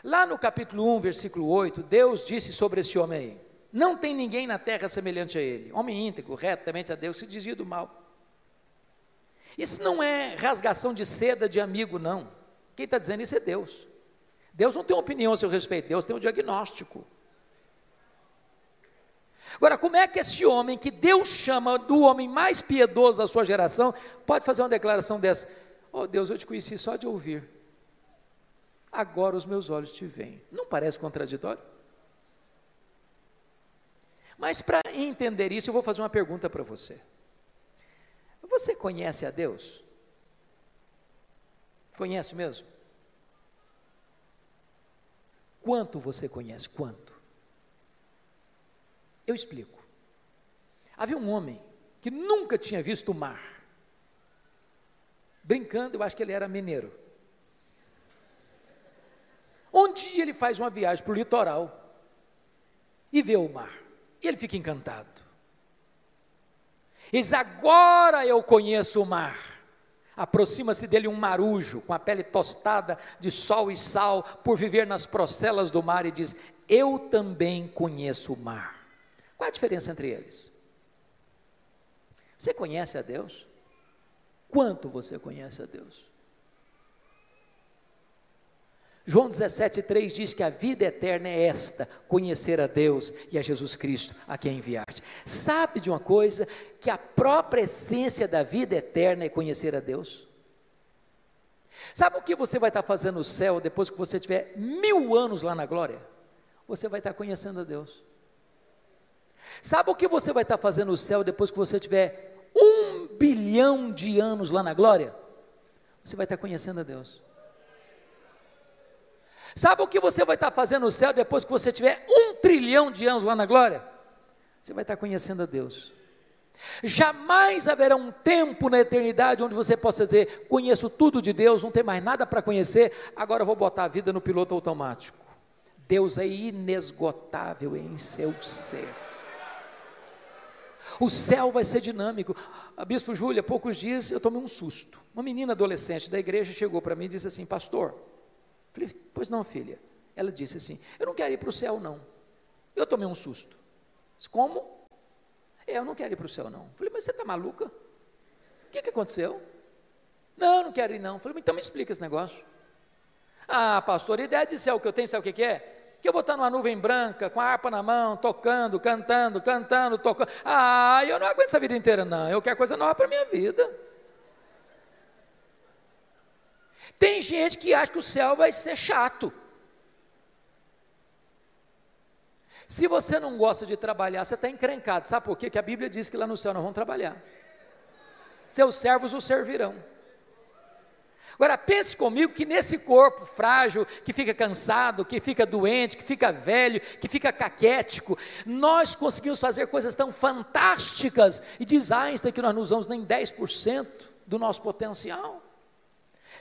Lá no capítulo 1, versículo 8, Deus disse sobre esse homem aí: não tem ninguém na terra semelhante a ele, homem íntegro, reto, temente a Deus, se desvia do mal. Isso não é rasgação de seda de amigo, não. Quem está dizendo isso é Deus. Deus não tem uma opinião a seu respeito, Deus tem um diagnóstico. Agora, como é que esse homem, que Deus chama do homem mais piedoso da sua geração, pode fazer uma declaração dessa? Oh Deus, eu te conheci só de ouvir, agora os meus olhos te veem. Não parece contraditório? Mas para entender isso, eu vou fazer uma pergunta para você. Você conhece a Deus? Conhece mesmo? quanto você conhece? Quanto? Eu explico. Havia um homem que nunca tinha visto o mar. Brincando, eu acho que ele era mineiro. Um dia ele faz uma viagem para o litoral e vê o mar. E ele fica encantado. Ele diz: agora eu conheço o mar. Aproxima-se dele um marujo, com a pele tostada de sol e sal, por viver nas procelas do mar, e diz: eu também conheço o mar. Qual a diferença entre eles? Você conhece a Deus? Quanto você conhece a Deus? João 17,3 diz que a vida eterna é esta: conhecer a Deus e a Jesus Cristo, a quem enviaste. Sabe de uma coisa? Que a própria essência da vida eterna é conhecer a Deus. Sabe o que você vai estar fazendo no céu depois que você tiver 1000 anos lá na glória? Você vai estar conhecendo a Deus. Sabe o que você vai estar fazendo no céu depois que você tiver 1 bilhão de anos lá na glória? Você vai estar conhecendo a Deus. Sabe o que você vai estar fazendo no céu depois que você tiver 1 trilhão de anos lá na glória? Você vai estar conhecendo a Deus. Jamais haverá um tempo na eternidade onde você possa dizer: conheço tudo de Deus, não tem mais nada para conhecer, agora eu vou botar a vida no piloto automático. Deus é inesgotável em seu ser. O céu vai ser dinâmico. A Bispo Júlia, há poucos dias eu tomei um susto. Uma menina adolescente da igreja chegou para mim e disse assim: pastor. Falei: pois não, filha. Ela disse assim: eu não quero ir para o céu não. Eu tomei um susto. Disse: como? Eu não quero ir para o céu não. Falei: mas você está maluca? O que aconteceu? Não, não quero ir não. Falei: então me explica esse negócio. Ah, pastor, a ideia de céu que eu tenho, sabe o que é? Que eu vou estar numa nuvem branca, com a harpa na mão, tocando, cantando, tocando. Ah, eu não aguento essa vida inteira não. Eu quero coisa nova para a minha vida. Tem gente que acha que o céu vai ser chato. Se você não gosta de trabalhar, você está encrencado. Sabe por quê? Que a Bíblia diz que lá no céu nós vamos trabalhar. Seus servos o servirão. Agora pense comigo que nesse corpo frágil, que fica cansado, que fica doente, que fica velho, que fica caquético, nós conseguimos fazer coisas tão fantásticas, e diz Einstein que nós não usamos nem 10% do nosso potencial.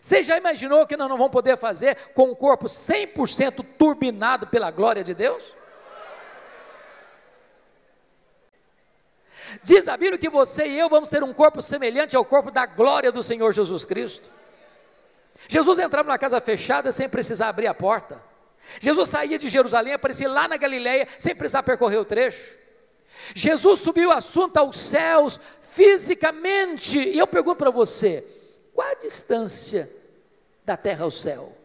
Você já imaginou que nós não vamos poder fazer com um corpo 100% turbinado pela glória de Deus? Diz a Bíblia que você e eu vamos ter um corpo semelhante ao corpo da glória do Senhor Jesus Cristo. Jesus entrava na casa fechada sem precisar abrir a porta. Jesus saía de Jerusalém, aparecia lá na Galileia sem precisar percorrer o trecho. Jesus subiu o assunto aos céus fisicamente. E eu pergunto para você: qual a distância da terra ao céu?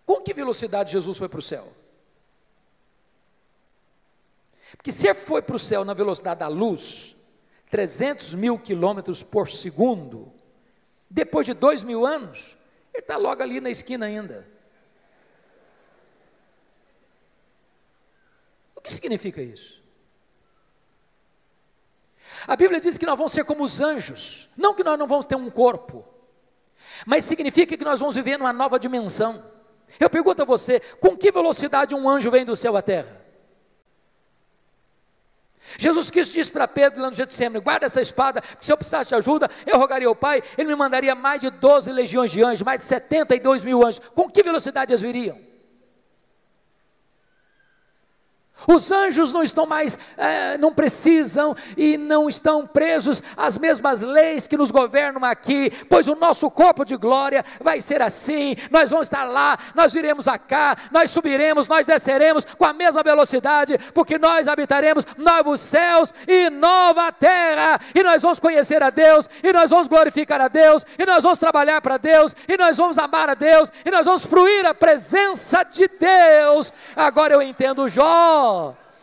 Com que velocidade Jesus foi para o céu? Porque se ele foi para o céu na velocidade da luz, 300 mil quilômetros por segundo, depois de 2000 anos, ele está logo ali na esquina ainda. O que significa isso? A Bíblia diz que nós vamos ser como os anjos, não que nós não vamos ter um corpo, mas significa que nós vamos viver numa nova dimensão. Eu pergunto a você: com que velocidade um anjo vem do céu à terra? Jesus Cristo disse para Pedro lá no Getsemane: guarda essa espada, porque se eu precisasse de ajuda, eu rogaria ao Pai, Ele me mandaria mais de 12 legiões de anjos, mais de 72 mil anjos. Com que velocidade eles viriam? Os anjos não estão mais, não precisam e não estão presos às mesmas leis que nos governam aqui, pois o nosso corpo de glória vai ser assim. Nós vamos estar lá, nós viremos cá, nós subiremos, nós desceremos com a mesma velocidade, porque nós habitaremos novos céus e nova terra, e nós vamos conhecer a Deus, e nós vamos glorificar a Deus, e nós vamos trabalhar para Deus, e nós vamos amar a Deus, e nós vamos fruir a presença de Deus. Agora eu entendo Jó.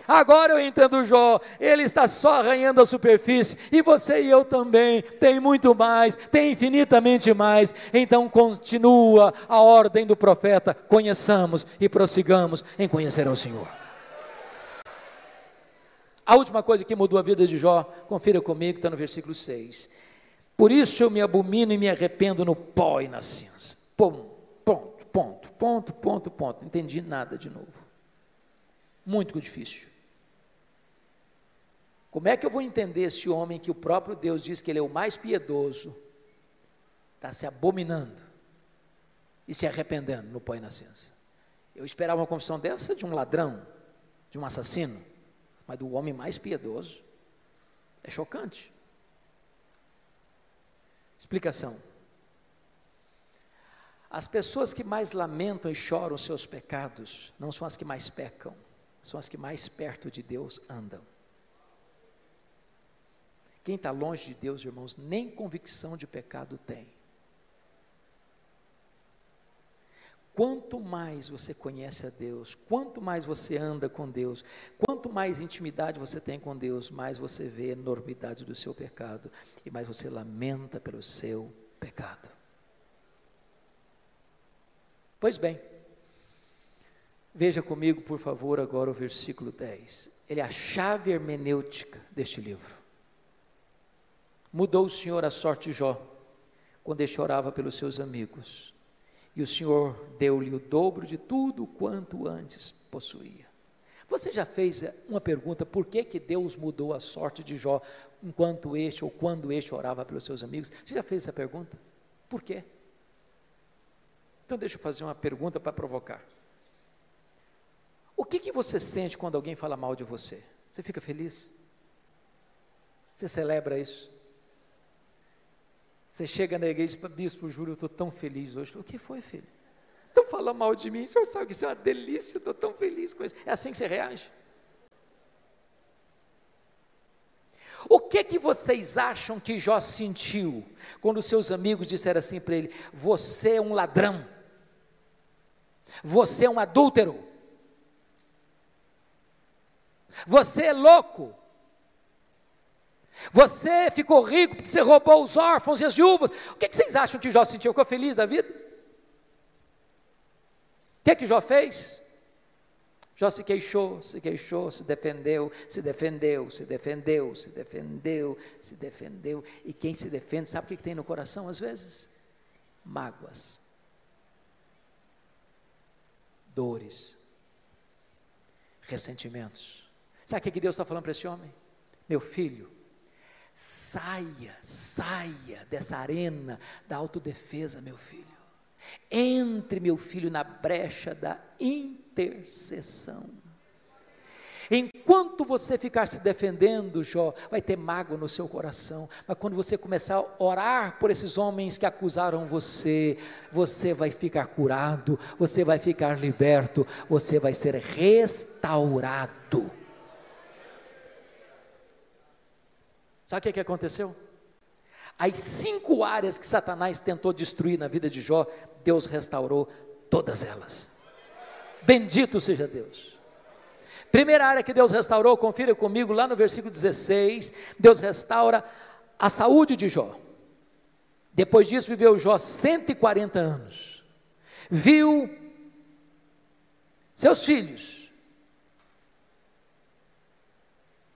Agora eu entendo Jó, ele está só arranhando a superfície, e você e eu também, tem muito mais, tem infinitamente mais. Então continua a ordem do profeta: conheçamos e prossigamos em conhecer ao Senhor. A última coisa que mudou a vida de Jó, confira comigo, está no versículo 6. Por isso eu me abomino e me arrependo no pó e na cinza. Ponto. ponto, ponto, ponto, ponto. Não entendi nada de novo. Muito difícil. Como é que eu vou entender esse homem que o próprio Deus diz que ele é o mais piedoso, está se abominando e se arrependendo no pó e na cinza? Eu esperava uma confissão dessa de um ladrão, de um assassino, mas do homem mais piedoso. É chocante. Explicação. As pessoas que mais lamentam e choram os seus pecados, não são as que mais pecam, são as que mais perto de Deus andam. Quem está longe de Deus, irmãos, nem convicção de pecado tem. Quanto mais você conhece a Deus, quanto mais você anda com Deus, quanto mais intimidade você tem com Deus, mais você vê a enormidade do seu pecado e mais você lamenta pelo seu pecado. Pois bem, veja comigo, por favor, agora o versículo 10. Ele é a chave hermenêutica deste livro. Mudou o Senhor a sorte de Jó, quando ele chorava pelos seus amigos, e o Senhor deu-lhe o dobro de tudo quanto antes possuía. Você já fez uma pergunta, por que Deus mudou a sorte de Jó, enquanto este ou quando este orava pelos seus amigos? Você já fez essa pergunta? Por quê? Então deixa eu fazer uma pergunta para provocar. O que você sente quando alguém fala mal de você? Você fica feliz? Você celebra isso? Você chega na igreja e diz, bispo, juro, eu estou tão feliz hoje. O que foi, filho? Estão falando mal de mim, o senhor sabe que isso é uma delícia, eu estou tão feliz com isso. É assim que você reage? O que vocês acham que Jó sentiu, quando os seus amigos disseram assim para ele, você é um ladrão, você é um adúltero, você é louco, você ficou rico porque você roubou os órfãos e as viúvas? O que vocês acham que Jó sentiu? Ficou feliz da vida? O que Jó fez? Jó se queixou, se defendeu, e quem se defende, sabe o que tem no coração às vezes? Mágoas, dores, ressentimentos. Sabe o que Deus está falando para esse homem? Meu filho, saia dessa arena da autodefesa, meu filho. Entre, meu filho, na brecha da intercessão. Enquanto você ficar se defendendo, Jó, vai ter mágoa no seu coração, mas quando você começar a orar por esses homens que acusaram você, você vai ficar curado, você vai ficar liberto, você vai ser restaurado. Sabe o que aconteceu? As 5 áreas que Satanás tentou destruir na vida de Jó, Deus restaurou todas elas. Bendito seja Deus. Primeira área que Deus restaurou, confira comigo lá no versículo 16, Deus restaura a saúde de Jó. Depois disso viveu Jó 140 anos, viu seus filhos,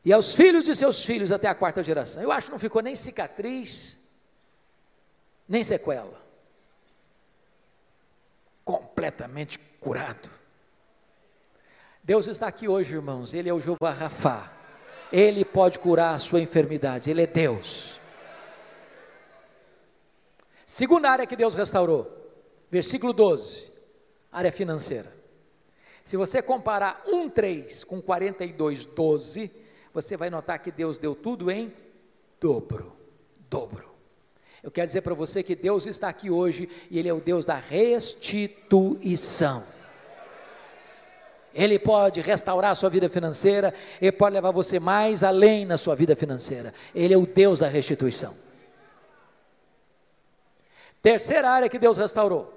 e aos filhos de seus filhos até a 4ª geração. Eu acho que não ficou nem cicatriz, nem sequela. Completamente curado. Deus está aqui hoje, irmãos. Ele é o Jeová Rafá. Ele pode curar a sua enfermidade. Ele é Deus. Segunda área que Deus restaurou, versículo 12, área financeira. Se você comparar 1:3 com 42:12, você vai notar que Deus deu tudo em dobro. Eu quero dizer para você que Deus está aqui hoje e Ele é o Deus da restituição. Ele pode restaurar a sua vida financeira, Ele pode levar você mais além na sua vida financeira. Ele é o Deus da restituição. Terceira área que Deus restaurou,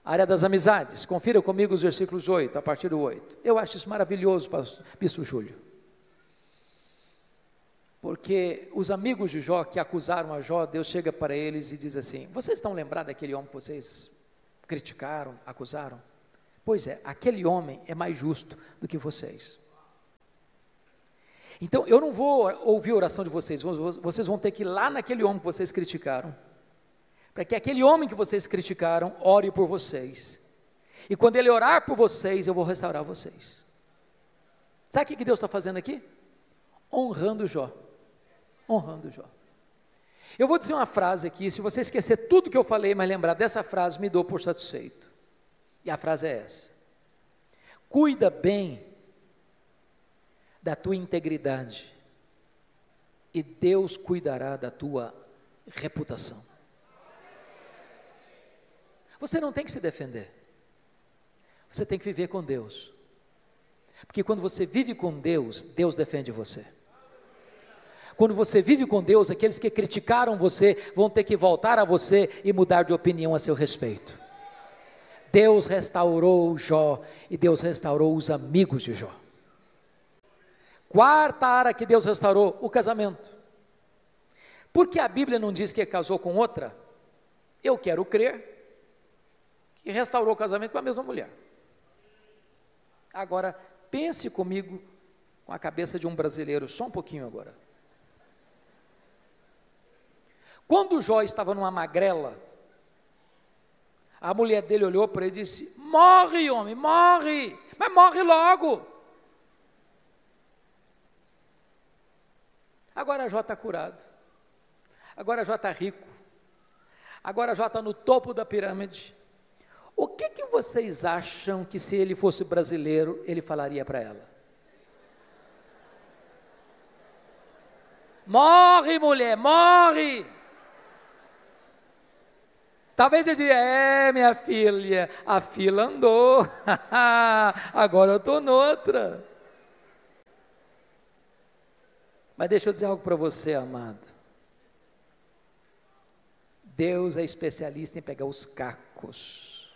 área das amizades. Confira comigo os versículos 8, a partir do 8. Eu acho isso maravilhoso, bispo Júlio. Porque os amigos de Jó que acusaram a Jó, Deus chega para eles e diz assim, vocês estão lembrados daquele homem que vocês criticaram, acusaram? Pois é, aquele homem é mais justo do que vocês. Então eu não vou ouvir a oração de vocês, vocês vão ter que ir lá naquele homem que vocês criticaram, para que aquele homem que vocês criticaram ore por vocês, e quando ele orar por vocês, eu vou restaurar vocês. Sabe o que Deus está fazendo aqui? Honrando Jó, honrando Jó. Eu vou dizer uma frase aqui, se você esquecer tudo que eu falei, mas lembrar dessa frase, me dou por satisfeito, e a frase é essa: cuida bem da tua integridade, e Deus cuidará da tua reputação. Você não tem que se defender, você tem que viver com Deus, porque quando você vive com Deus, Deus defende você. Quando você vive com Deus, aqueles que criticaram você vão ter que voltar a você e mudar de opinião a seu respeito. Deus restaurou Jó, e Deus restaurou os amigos de Jó. Quarta área que Deus restaurou, o casamento. Porque a Bíblia não diz que casou com outra? Eu quero crer que restaurou o casamento com a mesma mulher. Agora, pense comigo com a cabeça de um brasileiro, só um pouquinho agora. Quando Jó estava numa magrela, a mulher dele olhou para ele e disse: morre, homem, morre, mas morre logo. Agora Jó está curado, agora Jó está rico, agora Jó está no topo da pirâmide. O que vocês acham que, se ele fosse brasileiro, ele falaria para ela? Morre, mulher, morre. Talvez ele diria: minha filha, a fila andou, agora eu estou noutra. Mas deixa eu dizer algo para você, amado. Deus é especialista em pegar os cacos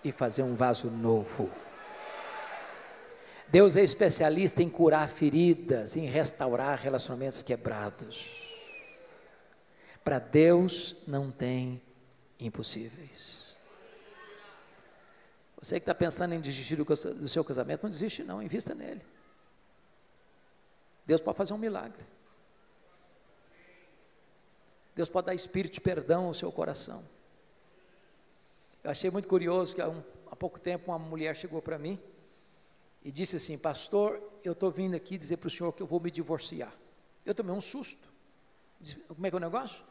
e fazer um vaso novo. Deus é especialista em curar feridas, em restaurar relacionamentos quebrados. Para Deus não tem impossíveis. Você que está pensando em desistir do seu casamento, não desiste não, invista nele. Deus pode fazer um milagre. Deus pode dar espírito de perdão ao seu coração. Eu achei muito curioso que há pouco tempo uma mulher chegou para mim e disse assim: pastor, eu estou vindo aqui dizer para o senhor que eu vou me divorciar. Eu tomei um susto. Disse: como é que é o negócio?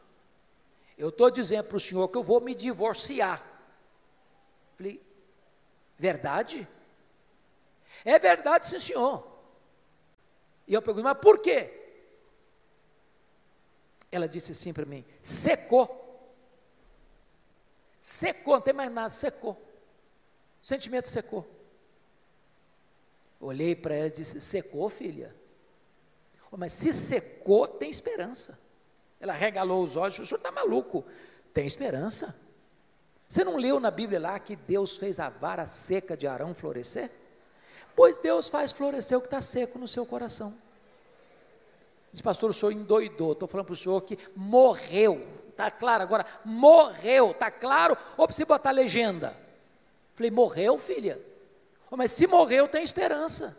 Eu estou dizendo para o senhor que eu vou me divorciar. Falei: verdade? É verdade, sim, senhor. E eu perguntei: mas por quê? Ela disse assim para mim: secou. Secou, não tem mais nada, secou. O sentimento secou. Olhei para ela e disse: secou, filha? Oh, mas se secou, tem esperança. Ela regalou os olhos: o senhor está maluco? Tem esperança. Você não leu na Bíblia lá que Deus fez a vara seca de Arão florescer? Pois Deus faz florescer o que está seco no seu coração. Diz: pastor, o senhor endoidou. Estou falando para o senhor que morreu. Está claro agora? Morreu, está claro? Ou precisa botar legenda? Falei: morreu, filha? Oh, mas se morreu, tem esperança.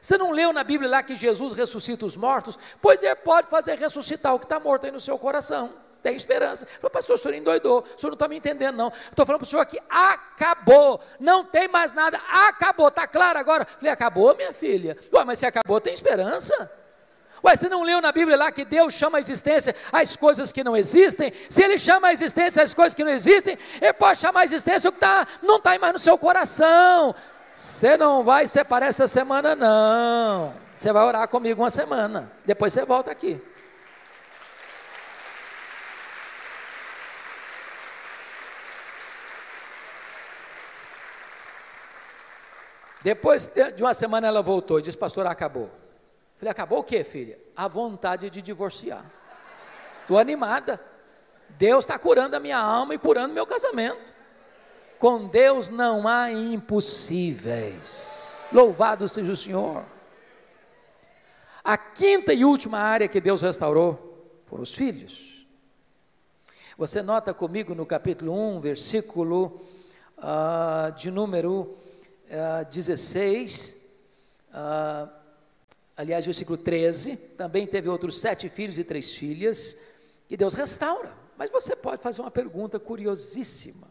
Você não leu na Bíblia lá que Jesus ressuscita os mortos? Pois ele pode fazer ressuscitar o que está morto aí no seu coração. Tem esperança. Falei: pastor, o senhor endoidou, o senhor não está me entendendo não. Estou falando para o senhor que acabou, não tem mais nada, acabou, está claro agora? Falei: acabou, minha filha? Ué, mas se acabou, tem esperança. Ué, você não leu na Bíblia lá que Deus chama a existência as coisas que não existem? Se Ele chama a existência as coisas que não existem, Ele pode chamar a existência o que não está mais no seu coração. Você não vai separar essa semana não, você vai orar comigo uma semana, depois você volta aqui. Depois de uma semana ela voltou e disse: pastor, acabou. Falei: acabou o quê, filha? A vontade de divorciar. Estou animada. Deus está curando a minha alma e curando meu casamento. Com Deus não há impossíveis. Louvado seja o Senhor. A quinta e última área que Deus restaurou foram os filhos. Você nota comigo no capítulo 1, versículo de número 16, aliás, versículo 13, também teve outros 7 filhos e 3 filhas, e Deus restaura Mas você pode fazer uma pergunta curiosíssima.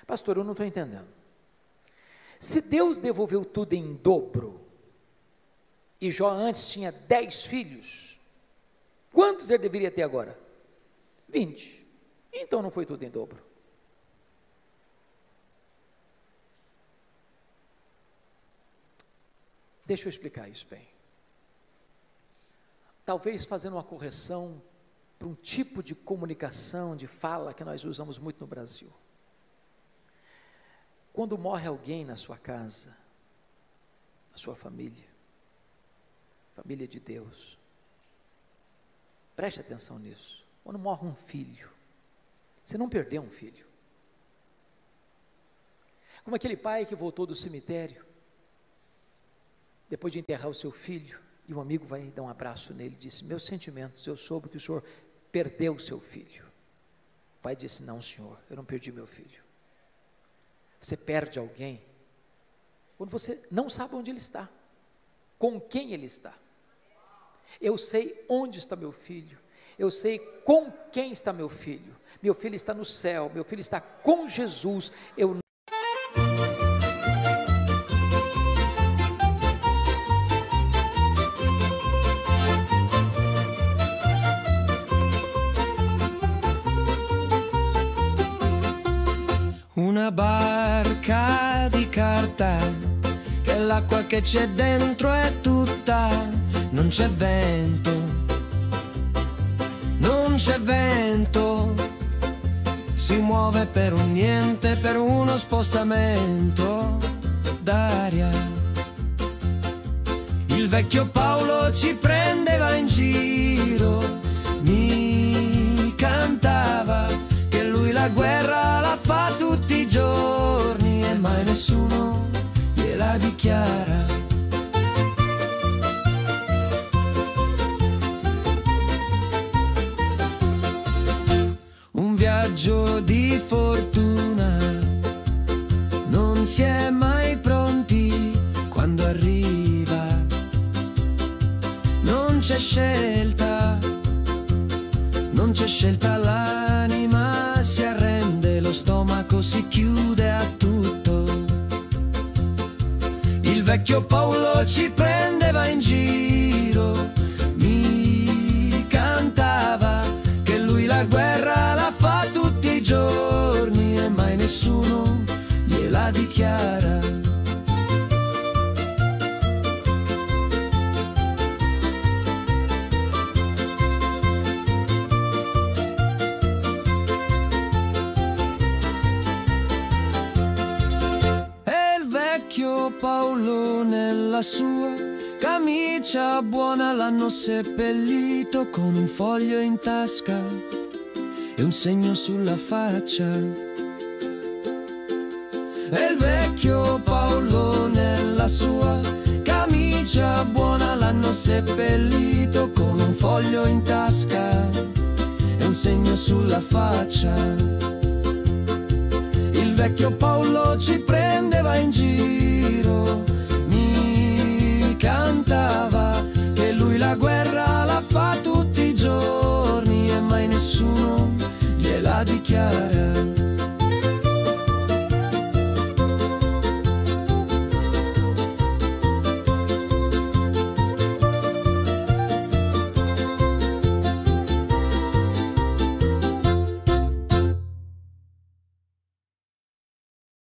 Pastor, eu não estou entendendo. Se Deus devolveu tudo em dobro, e Jó antes tinha 10 filhos, quantos ele deveria ter agora? 20. Então não foi tudo em dobro. Deixa eu explicar isso bem. Talvez fazendo uma correção para um tipo de comunicação, de fala que nós usamos muito no Brasil. Quando morre alguém na sua casa, na sua família, família de Deus, preste atenção nisso. Quando morre um filho, você não perdeu um filho. Como aquele pai que voltou do cemitério, depois de enterrar o seu filho, e um amigo vai dar um abraço nele e disse: meus sentimentos, eu soube que o senhor perdeu o seu filho. O pai disse: não, senhor, eu não perdi meu filho. Você perde alguém quando você não sabe onde ele está, com quem ele está. Eu sei onde está meu filho, eu sei com quem está meu filho. Meu filho está no céu, meu filho está com Jesus.
Una barca di carta, che l'acqua che c'è dentro è tutta, non c'è vento, non c'è vento, si muove per un niente, per uno spostamento d'aria. Il vecchio Paolo ci prendeva in giro, mi cantava che lui la guerra la fa tutti i giorni e mai nessuno gliela dichiara. Un viaggio di fortuna, non si è mai pronti quando arriva, non c'è scelta, non c'è scelta, l'anima si arrende, lo stomaco si chiude a tutto. Il vecchio Paolo ci prendeva in giro, mi cantava che lui la guerra la fa tutti i giorni e mai nessuno gliela dichiara. Paolo nella sua camicia buona l'hanno seppellito con un foglio in tasca e un segno sulla faccia. E il vecchio Paolo nella sua camicia buona l'hanno seppellito con un foglio in tasca e un segno sulla faccia. Il vecchio Paolo ci prendeva in giro, mi cantava che lui la guerra la fa tutti i giorni e mai nessuno gliela dichiara.